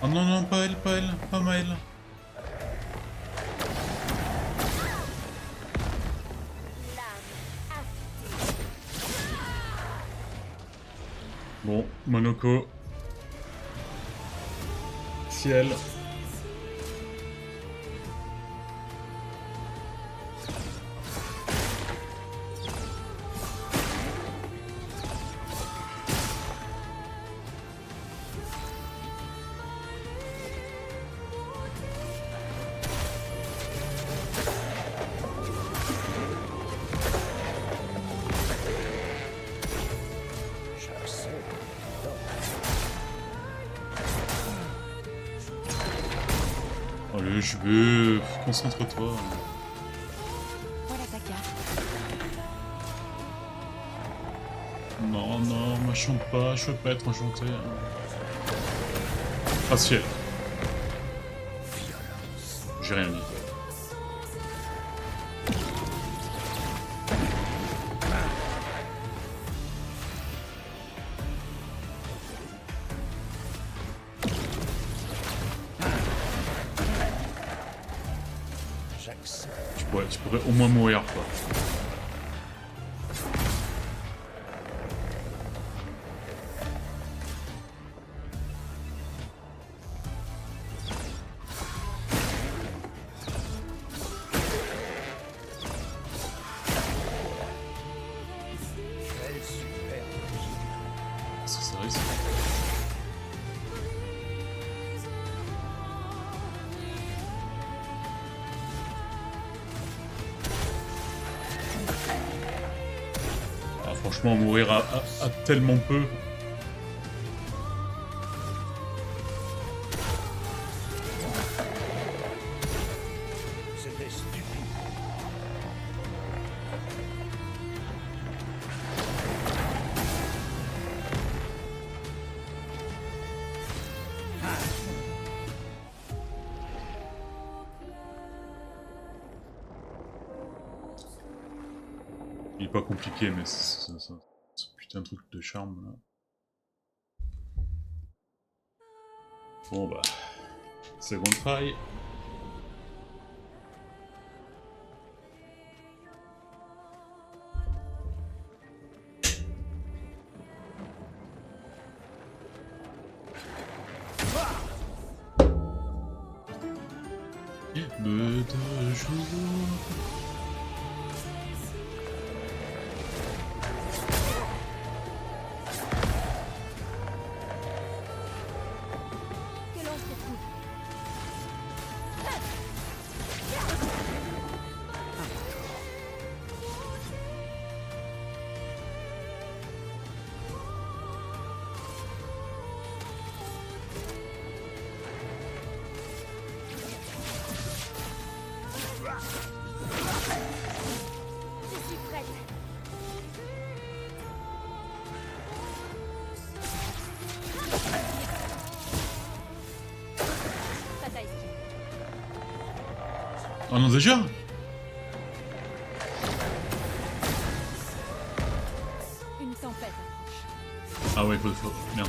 Oh non, non, pas elle, pas Maëlle. Bon, Monoko. Ciel. Allez, je vais... Concentre-toi. Voilà ta carte. Non, non, me chante pas, je veux pas être enchanté. Ah, ciel. J'ai rien dit. Tu pourrais au moins mourir, quoi. Est-ce que ça risque? Franchement, mourir à tellement peu. C'était stupide. Il est pas compliqué, mais c'est ce putain de truc de charme là. Bon bah, second try. De jour. Oh non, déjà? Une tempête approche. Ah ouais, faut... Merde.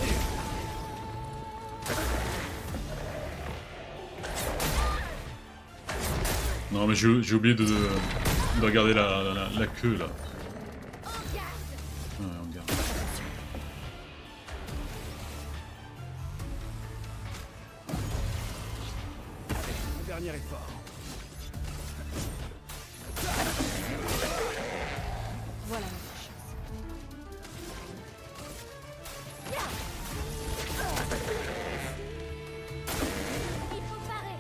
Non mais j'ai oublié de regarder la queue là. Ouais, on garde. dernier effort. Voilà notre chance. Il faut parer.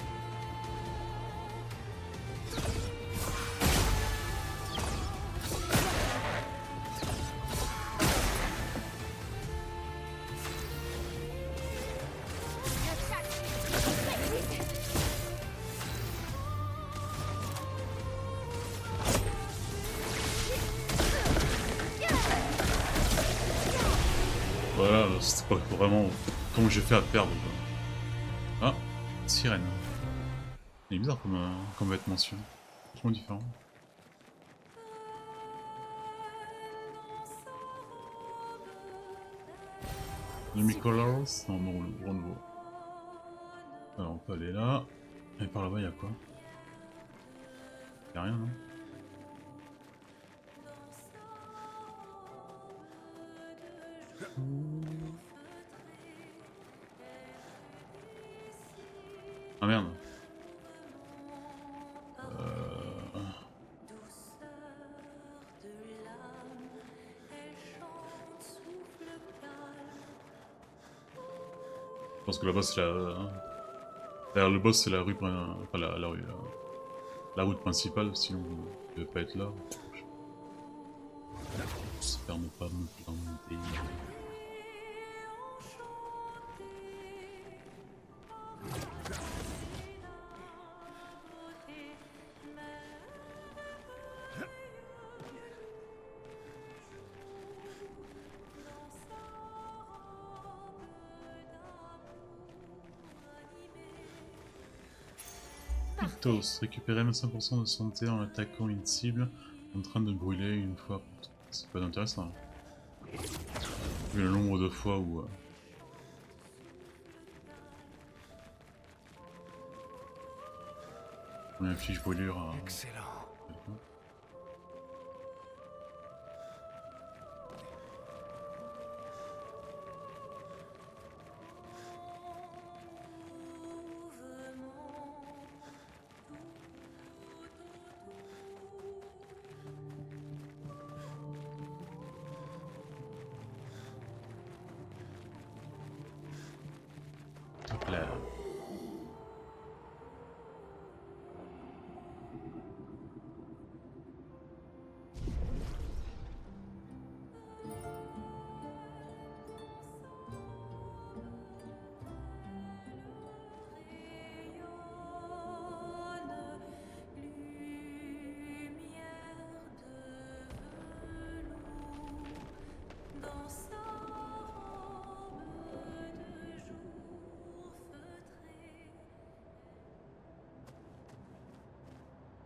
Voilà, c'était pas vraiment tant que j'ai fait à perdre. Quoi. Ah, sirène. Il est bizarre comme vêtement celui-là. Complètement différent. Colors, non, non, le renouveau. Alors on peut aller là. Et par là-bas, il y a quoi? Y'a rien, non? Ah merde. Je pense que là-bas c'est la... Derrière le boss c'est la rue... Enfin la rue... La route principale, sinon je devais pas être là. J'espère ne pas me planter. Pictos, récupérer 25% de santé en attaquant une cible en train de brûler une fois pour toutes. C'est pas intéressant. Vu le nombre de fois où... on inflige brûlure à... Excellent. Hop là.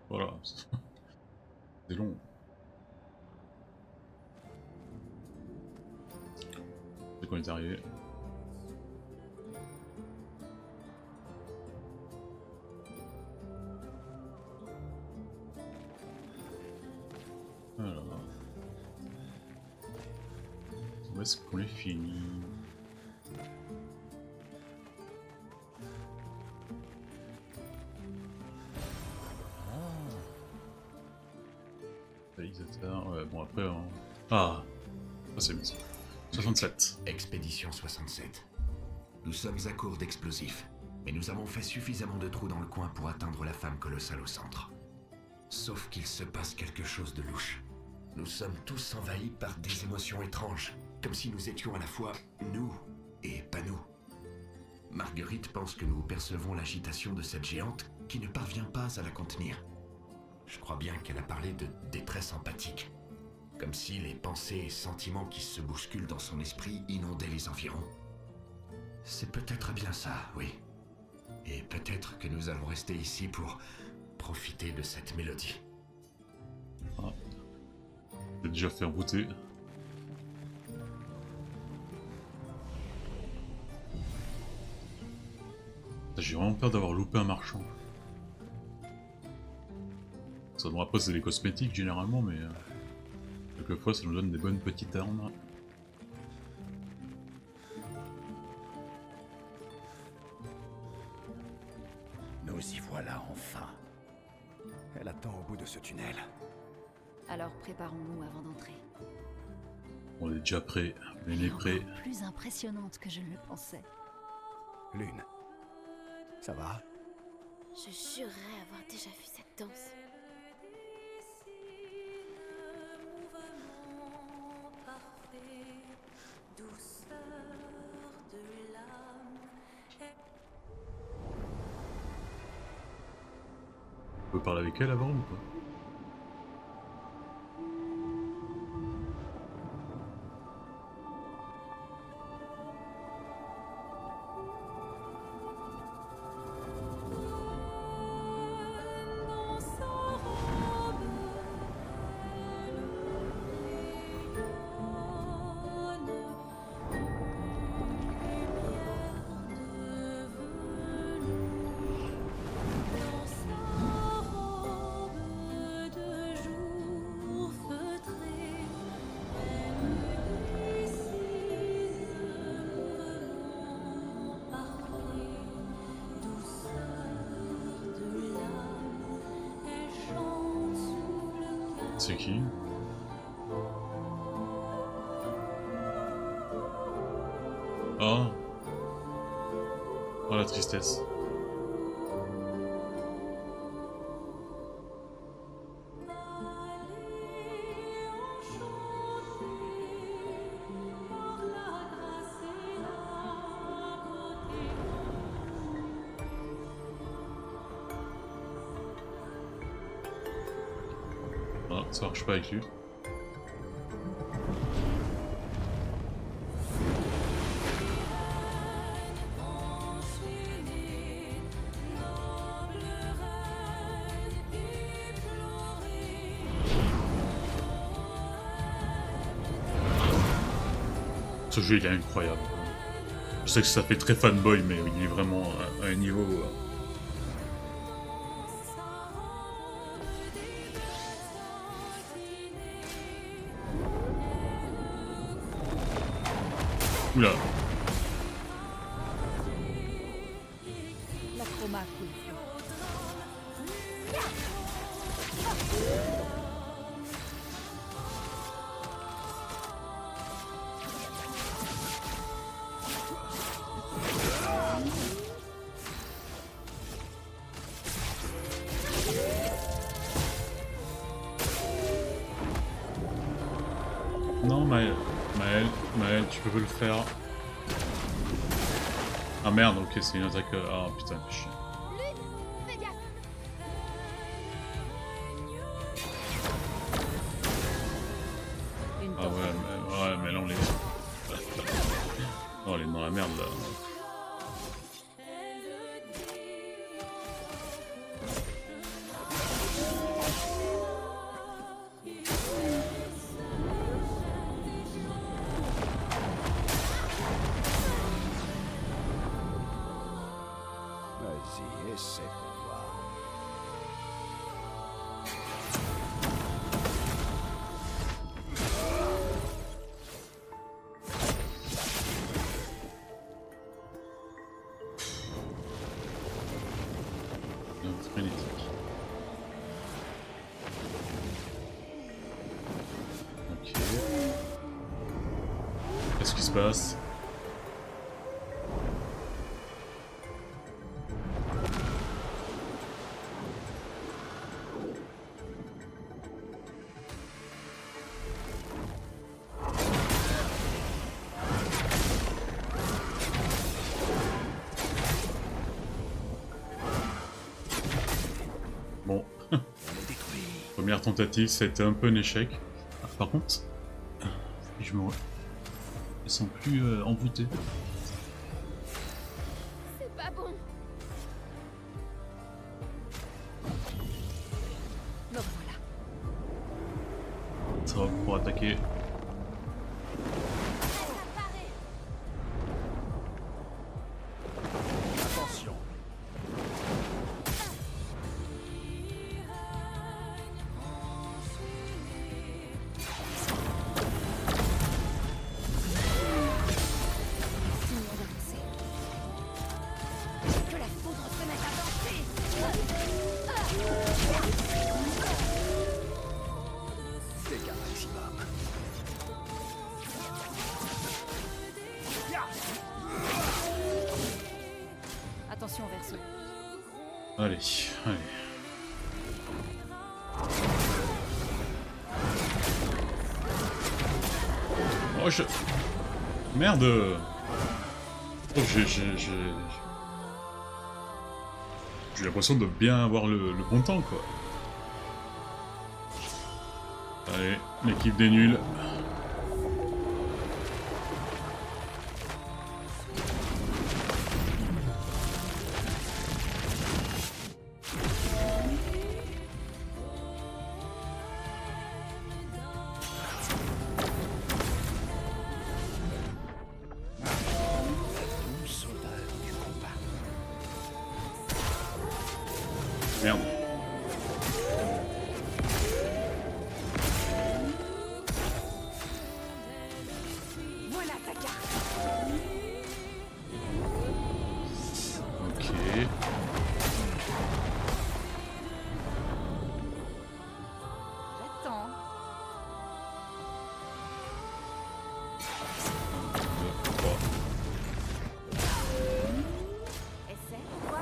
Voilà. C'est long. C'est qu'on est arrivé. Alors. Où est-ce qu'on les finit? Réalisateur, ouais, bon après... Ah, ça c'est bien ça. 67. Expédition 67. Nous sommes à court d'explosifs, mais nous avons fait suffisamment de trous dans le coin pour atteindre la femme colossale au centre. Sauf qu'il se passe quelque chose de louche. Nous sommes tous envahis par des émotions étranges, comme si nous étions à la fois nous et pas nous. Marguerite pense que nous percevons l'agitation de cette géante qui ne parvient pas à la contenir. Je crois bien qu'elle a parlé de détresse empathique, comme si les pensées et sentiments qui se bousculent dans son esprit inondaient les environs. C'est peut-être bien ça, oui. Et peut-être que nous allons rester ici pour profiter de cette mélodie. Ah. J'ai déjà fait embouter. J'ai vraiment peur d'avoir loupé un marchand. Ça, bon, après c'est des cosmétiques généralement, mais quelquefois ça nous donne des bonnes petites armes. Nous Nous y voilà enfin. Elle attend au bout de ce tunnel. Alors préparons-nous avant d'entrer. On est déjà prêt, Elle Lune est est prêt. encore plus impressionnante que je ne le pensais. Lune, ça va? Je jurerais avoir déjà vu cette danse. On peut parler avec elle avant ou pas? C'est qui? Oh. Oh la tristesse. Ah, ça marche pas avec lui. Ce jeu il est incroyable. Je sais que ça fait très fanboy, mais il est vraiment à un niveau... Oula. La chroma coule. Non, Maël, tu peux le faire. Ah merde, ok, c'est une attaque... Ah putain, fais chier. Fais gaffe. Une Ah torche. ouais, mais là on est... Oh, on est dans la merde là. Vas-y, essaie pour voir. Frénétique. Ok. Qu'est-ce qui se passe? Bon. Première tentative, ça a été un peu un échec. Ah, par contre, je me... Ils sont plus envoûtés. C'est pas bon. Me voilà. Ça va pour attaquer. Attention. Que la foudre se mette à danser. Attention, Verso. Allez, allez. Oh, je... Merde. Oh, j'ai l'impression de bien avoir le bon temps, quoi. Allez, l'équipe des nuls. Merde. Voilà ta carte. Ok. J'attends. Essaie, quoi?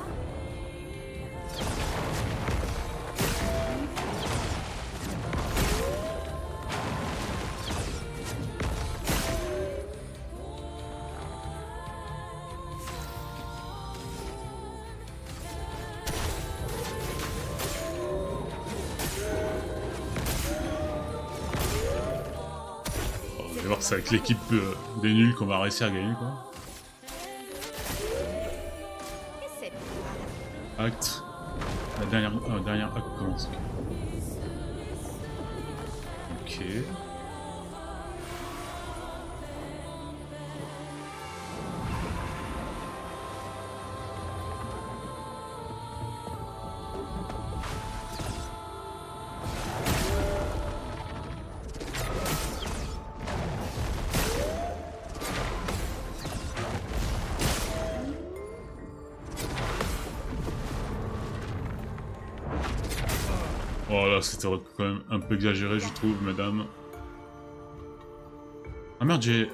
On va voir, c'est avec l'équipe des nuls qu'on va réussir à gagner, quoi. Essaie. Acte. La dernière acte commence. Ok. Oh là, c'était quand même un peu exagéré, je trouve, madame. Ah merde, j'ai...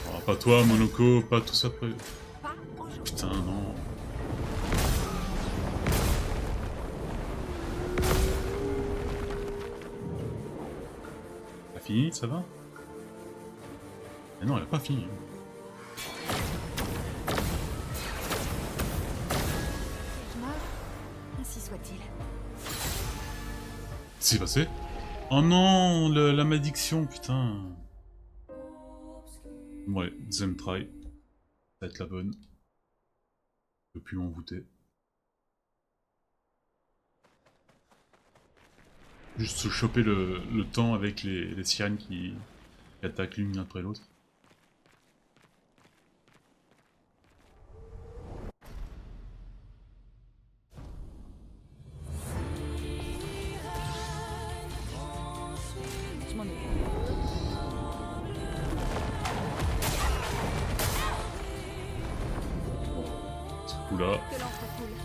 Oh, pas toi, Monoko, pas tout ça. Putain, non. Elle a fini, ça va? Mais non, elle a pas fini. Ainsi soit-il. Qu'est-ce qui s'est passé? Oh non, la malédiction, putain. Ouais, deuxième try. Ça va être la bonne. Je peux plus m'en voûter. Juste se choper le temps avec les sirènes qui attaquent l'une après l'autre. Je m'en occupe. Ce coup-là. Que l'encre coule.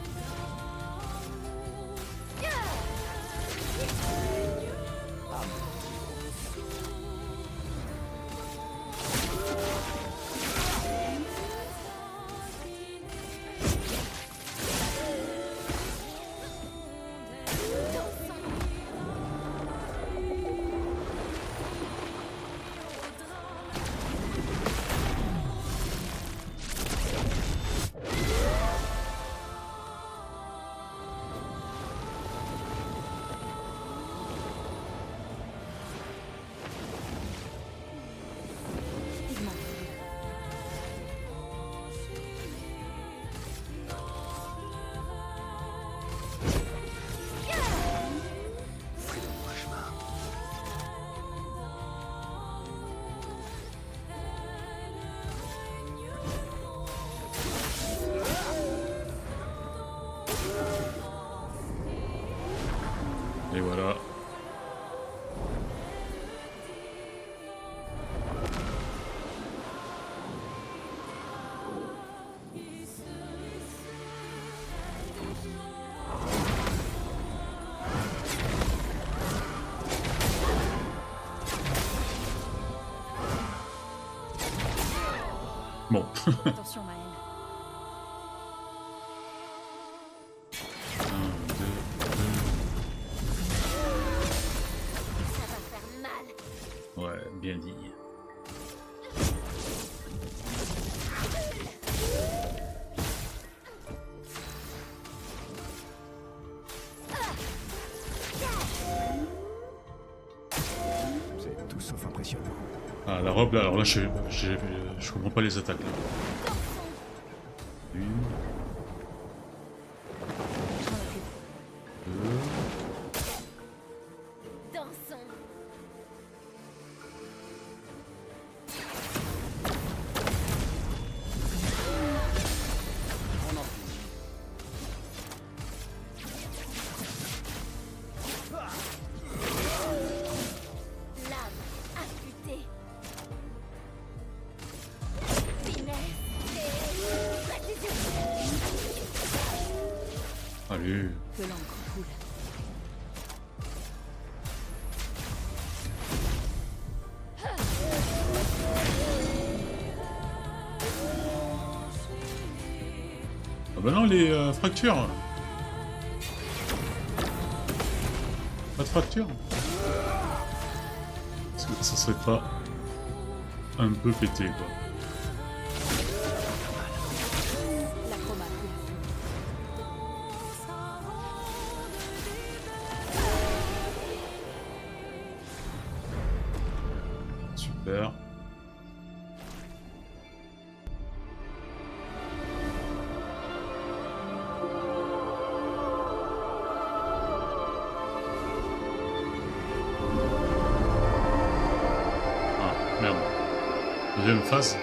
Bon. Attention, Maël. 1, 2, Ça va faire mal. ouais, bien dit. C'est tout sauf impressionnant. Ah, la robe là, alors là, je comprends pas les attaques là. Une. Deux. Dansons. Lame affûtée. Finesse et précision. Allez. Que l'encre coule. Ah bah non, les fractures. Pas de fracture. Est-ce que ça serait pas un peu pété quoi? La chroma coule. Super. Ah, merde. Deuxième phase.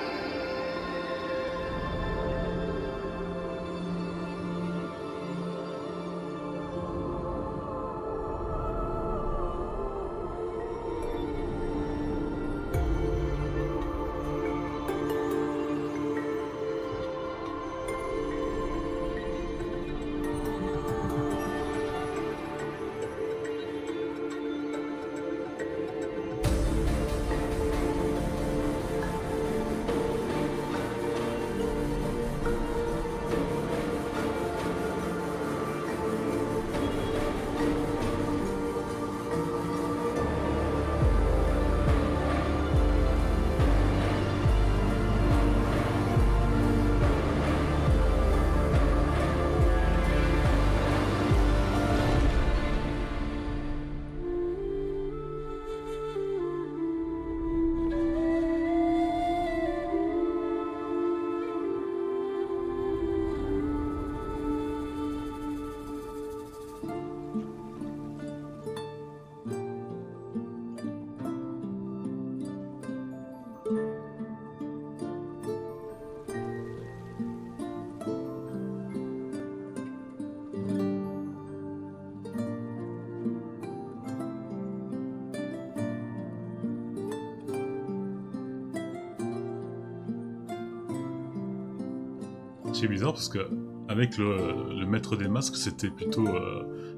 C'est bizarre parce que avec le maître des masques, c'était plutôt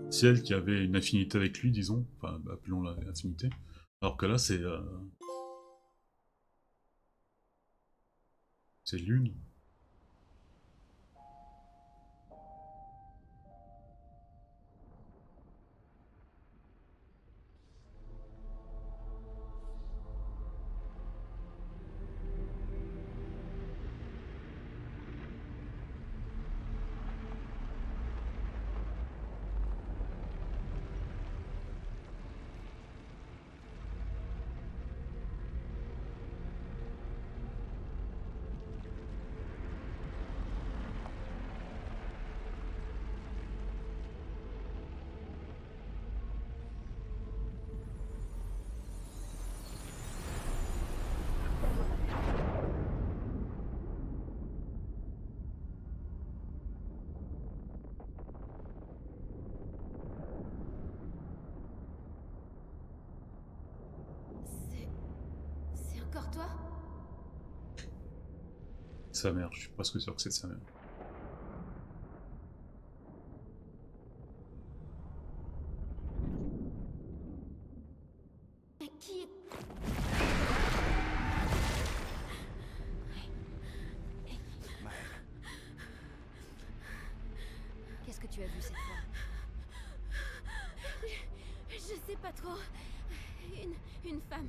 Ciel qui avait une affinité avec lui, disons. Enfin, appelons-la affinité. Alors que là, c'est Lune. C'est encore toi? Sa mère, je suis presque sûr que c'est sa mère. Qui est... trop. Une femme.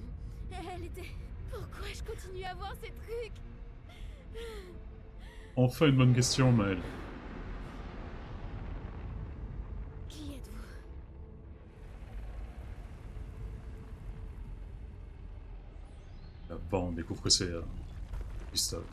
Elle était... Pourquoi je continue à voir ces trucs? Enfin une bonne question, Maël. Qui êtes-vous? Là-bas, on découvre que c'est Gustave.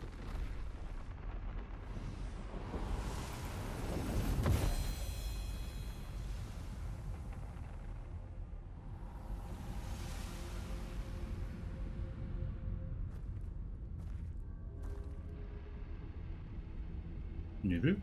On y est vu?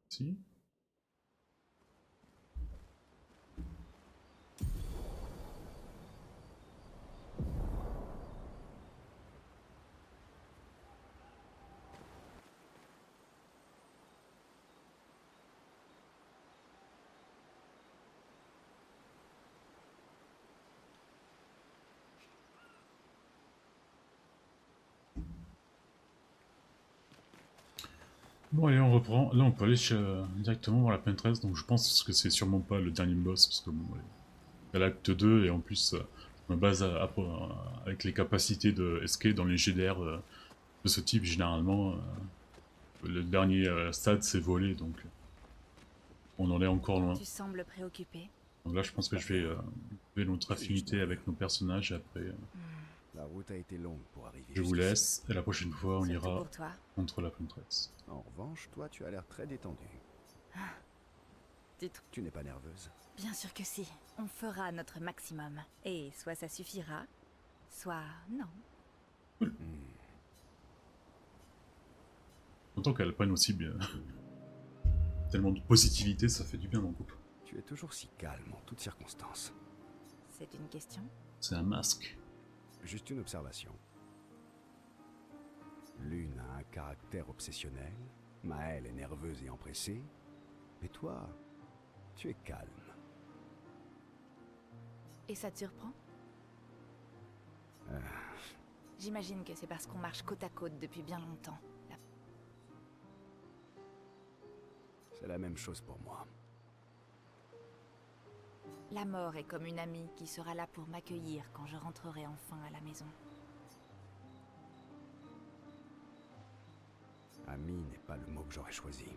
Si. Bon allez, on reprend. Là on peut aller directement voir la peintresse, donc je pense que c'est sûrement pas le dernier boss, parce que bon, ouais, il y a l'acte 2, et en plus je me base avec les capacités de SK dans les GDR de ce type, généralement le dernier stade c'est volé, donc on en est encore loin. Tu sembles préoccupé. Donc là je pense que je vais trouver notre affinité avec nos personnages, et après La route a été longue pour arriver. je vous laisse, et la prochaine fois on Surtout ira pour toi. contre la peintresse. En revanche, toi, tu as l'air très détendu. Dites- Tu n'es pas nerveuse? Bien sûr que si. On fera notre maximum. Et soit ça suffira, soit non. Autant qu'elle prenne aussi bien tellement de positivité, ça fait du bien dans le couple. Tu es toujours si calme en toutes circonstances. C'est une question? C'est un masque. Juste une observation. L'une a un caractère obsessionnel, Maëlle est nerveuse et empressée, mais toi, tu es calme. Et ça te surprend? J'imagine que c'est parce qu'on marche côte à côte depuis bien longtemps. C'est la même chose pour moi. La mort est comme une amie qui sera là pour m'accueillir quand je rentrerai enfin à la maison. Ami n'est pas le mot que j'aurais choisi.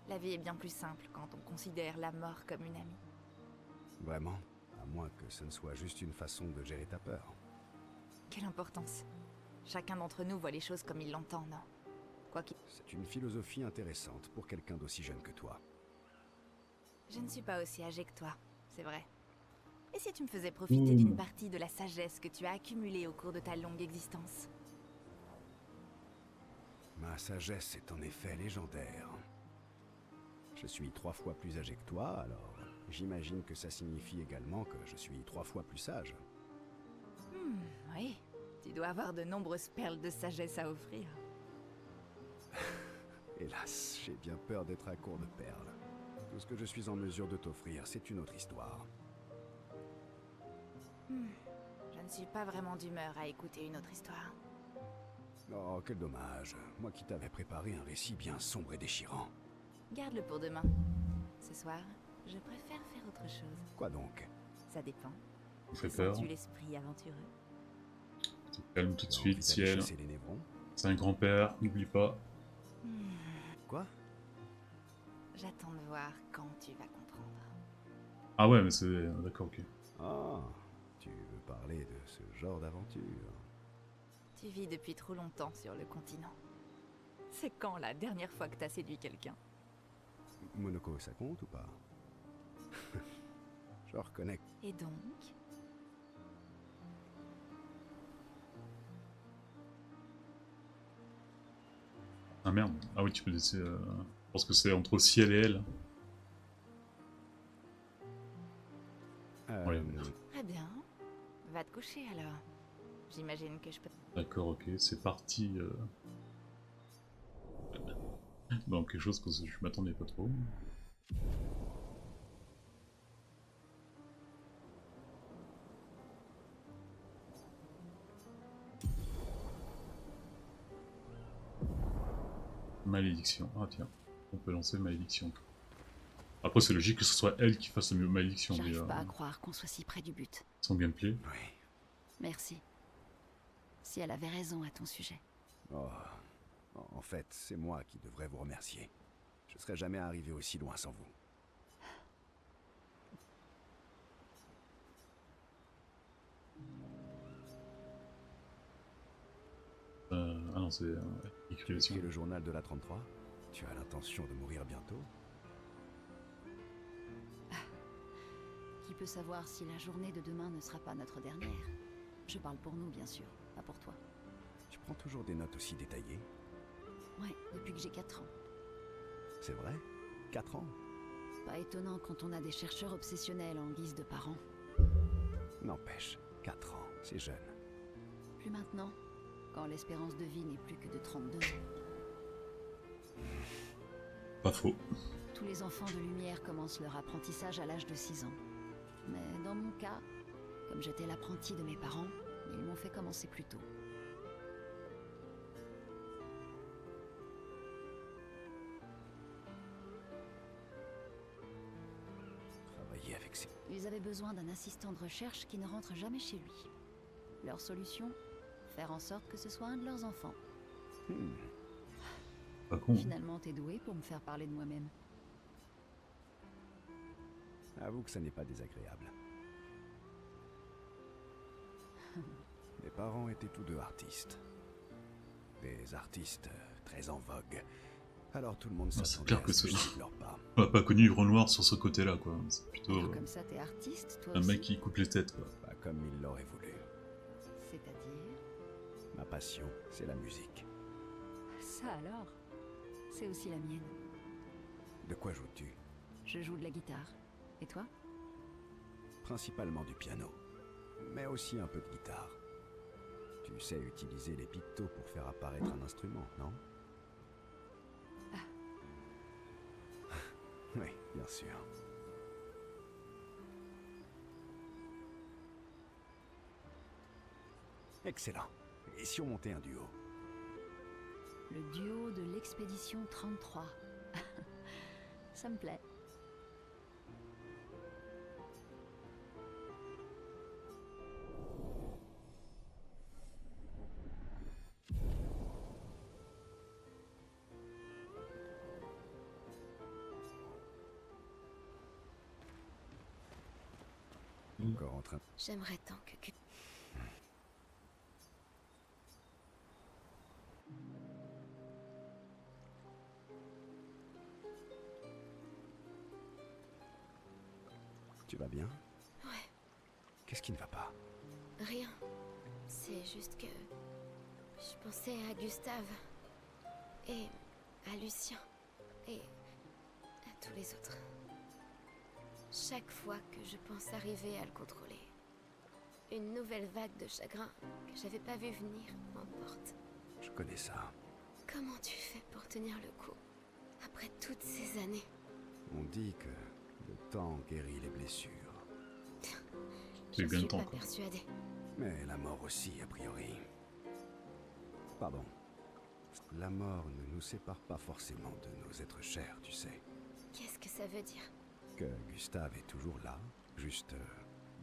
La vie est bien plus simple quand on considère la mort comme une amie. Vraiment? À moins que ce ne soit juste une façon de gérer ta peur. Quelle importance. Chacun d'entre nous voit les choses comme il l'entend, non? Quoi qu'il... C'est une philosophie intéressante pour quelqu'un d'aussi jeune que toi. Je ne suis pas aussi âgée que toi, c'est vrai. Et si tu me faisais profiter d'une partie de la sagesse que tu as accumulée au cours de ta longue existence? Ma sagesse est en effet légendaire. Je suis 3 fois plus âgé que toi, alors j'imagine que ça signifie également que je suis 3 fois plus sage. Oui. Tu dois avoir de nombreuses perles de sagesse à offrir. Hélas, j'ai bien peur d'être à court de perles. Tout ce que je suis en mesure de t'offrir, c'est une autre histoire. Je ne suis pas vraiment d'humeur à écouter une autre histoire. Oh, quel dommage. Moi qui t'avais préparé un récit bien sombre et déchirant. Garde-le pour demain. Ce soir, je préfère faire autre chose. Quoi donc? Ça dépend. On fait peur. Sens-tu l'esprit aventureux? Calme tout de Tu as suite, envie d'aller ciel. chasser les névrons? C'est un grand-père, n'oublie pas. Quoi? J'attends de voir quand tu vas comprendre. Ah ouais, mais c'est... D'accord, ok. Ah, tu veux parler de ce genre d'aventure? Tu vis depuis trop longtemps sur le continent. C'est quand la dernière fois que t'as séduit quelqu'un? Monoko, ça compte ou pas? Je reconnais. Et donc? Ah merde. Ah oui, tu peux laisser... Je pense que c'est entre ciel et elle. Ouais. Très bien. Va te coucher alors. J'imagine que je peux... D'accord, ok, c'est parti dans quelque chose que je m'attendais pas trop. Malédiction, ah tiens, on peut lancer malédiction. Après c'est logique que ce soit elle qui fasse la malédiction J'arrive déjà. pas à croire qu'on soit si près du but. Son gameplay. Oui. Merci. Si elle avait raison à ton sujet. Oh, en fait, c'est moi qui devrais vous remercier. Je serais jamais arrivé aussi loin sans vous. Ah non, c'est Tu écrit écris le journal de la 33 ? Tu as l'intention de mourir bientôt ? Qui peut savoir si la journée de demain ne sera pas notre dernière? Je parle pour nous, bien sûr, pas pour toi. Tu prends toujours des notes aussi détaillées ? Ouais, depuis que j'ai 4 ans. C'est vrai ? 4 ans ? Pas étonnant quand on a des chercheurs obsessionnels en guise de parents. N'empêche, 4 ans, c'est jeune. Plus maintenant, quand l'espérance de vie n'est plus que de 32 ans. Pas faux. Tous les enfants de lumière commencent leur apprentissage à l'âge de 6 ans. Mais dans mon cas, comme j'étais l'apprenti de mes parents, ils m'ont fait commencer plus tôt. Travailler avec ces... Ils avaient besoin d'un assistant de recherche qui ne rentre jamais chez lui. Leur solution? Faire en sorte que ce soit un de leurs enfants. Pas con. Finalement, t'es doué pour me faire parler de moi-même. Avoue que ça n'est pas désagréable. Mes parents étaient tous deux artistes. Des artistes très en vogue. Alors tout le monde c'est s'attendait clair à que ce c'est- que je suive leur pas. On n'a pas connu Renoir sur ce côté-là, quoi. C'est plutôt Alors comme ça, t'es artiste, toi un aussi? mec qui coupe les têtes, quoi. Pas comme il l'aurait voulu. C'est-à-dire? Ma passion, c'est la musique. Ça alors? C'est aussi la mienne. De quoi joues-tu? Je joue de la guitare. Et toi? Principalement du piano. Mais aussi un peu de guitare. Tu sais utiliser les pictos pour faire apparaître un instrument, non? Oui, bien sûr. Excellent. Et si on montait un duo? Le duo de l'expédition 33. Ça me plaît. Encore en train... J'aimerais tant que... Tu vas bien? Ouais, Qu'est-ce qui ne va pas? rien. C'est juste que... Je pensais à Gustave. Et à Lucien. Et à tous les autres. Chaque fois que je pense arriver à le contrôler, une nouvelle vague de chagrin que j'avais pas vu venir m'emporte. Je connais ça. Comment tu fais pour tenir le coup après toutes ces années? On dit que le temps guérit les blessures. C'est Je bien suis le temps, pas quoi. persuadée. Mais la mort aussi, a priori. Pardon. La mort ne nous sépare pas forcément de nos êtres chers, tu sais. Qu'est-ce que ça veut dire? Que Gustave est toujours là, juste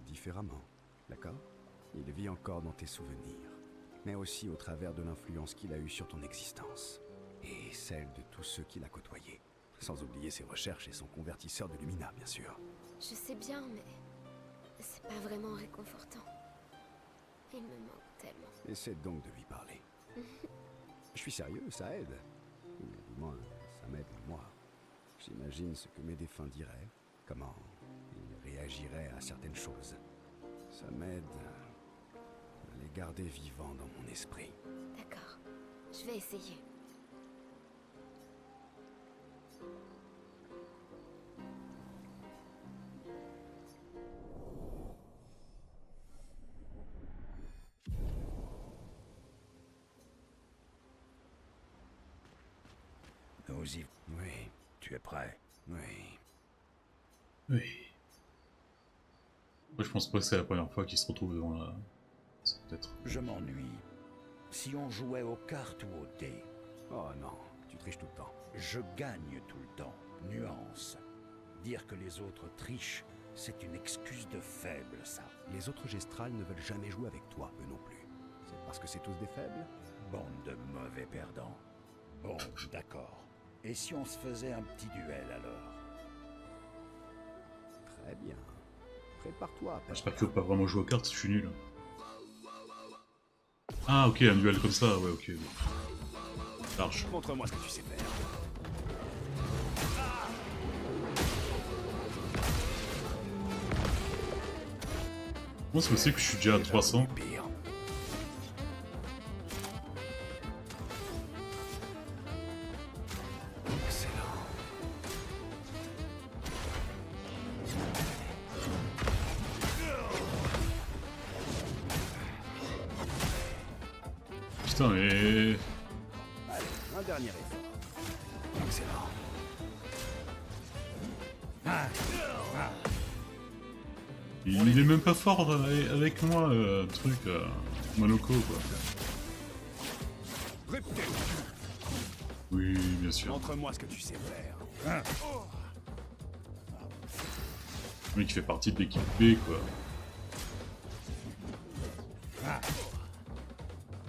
différemment, d'accord? Il vit encore dans tes souvenirs, mais aussi au travers de l'influence qu'il a eue sur ton existence, et celle de tous ceux qu'il a côtoyés. Sans oublier ses recherches et son convertisseur de Lumina, bien sûr. Je sais bien, mais c'est pas vraiment réconfortant. Il me manque tellement. Essaie donc de lui parler. Je suis sérieux, ça aide. Ou du moins, ça m'aide moi. J'imagine ce que mes défunts diraient, comment ils réagiraient à certaines choses. Ça m'aide à les garder vivants dans mon esprit. D'accord, je vais essayer. Nous y... Oui, Tu es prêt? oui. Oui. Moi, je pense pas que c'est la première fois qu'ils se retrouvent devant la... Peut-être. Je m'ennuie. Si on jouait aux cartes ou aux dés, Oh non, tu triches tout le temps. je gagne tout le temps. Nuance. Dire que les autres trichent, c'est une excuse de faible, ça. Les autres gestrales ne veulent jamais jouer avec toi, eux non plus. C'est parce que c'est tous des faibles? Bande de mauvais perdants. Bon, d'accord. Et si on se faisait un petit duel alors? Très bien. Prépare-toi à J'espère qu'il faut pas vraiment jouer aux cartes, je suis nul. Ah ok, un duel comme ça, ouais ok. Large. Montre-moi ce que tu sais faire. Comment c'est possible que je suis déjà à 300? Pire. Excellent. Putain mais... Allez, un dernier effort. Excellent. Il est même pas fort avec moi, truc, Monoko quoi. Répétez. Oui, bien sûr. Montre-moi ce que tu sais faire. Le mec qui fait partie de l'équipe B quoi.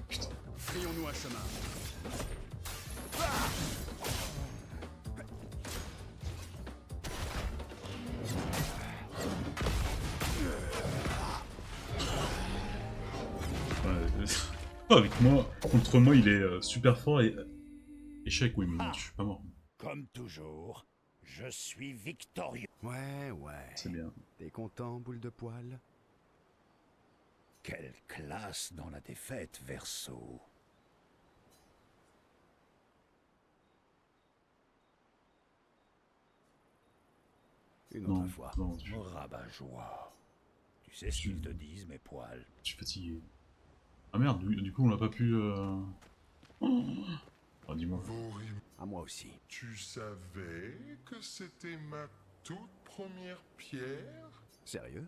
Putain. Frayons-nous un chemin. Ouais, avec moi, contre moi il est super fort et... Échec, oui, mais je suis pas mort. Comme toujours, je suis victorieux. Ouais. C'est bien. T'es content, boule de poil? Quelle classe dans la défaite, Verseau. Une Non, autre fois. non, Rabat-joie. Tu sais ce qu'ils te disent, mes poils. je suis fatigué. Ah merde, du coup on l'a pas pu... Oh, dis-moi. Vorim, À moi aussi. tu savais que c'était ma toute première pierre? Sérieux?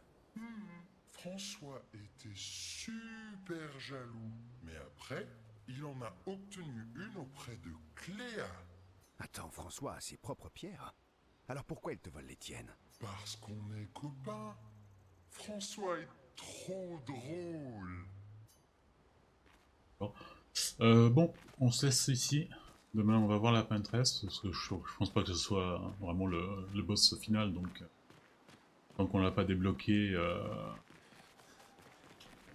François était super jaloux. Mais après, il en a obtenu une auprès de Cléa. Attends, François a ses propres pierres. Alors pourquoi il te vole les tiennes? Parce qu'on est copains. François est trop drôle. Bon, on se laisse ici. Demain on va voir la Pinterest, parce que je pense pas que ce soit vraiment le boss final, donc... Tant qu'on l'a pas débloqué,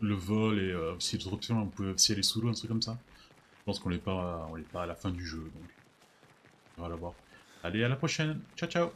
le vol et si les autres options, on pouvait aussi aller sous l'eau, un truc comme ça. Je pense qu'on n'est pas à la fin du jeu, donc on va la voir. Allez, à la prochaine, ciao ciao.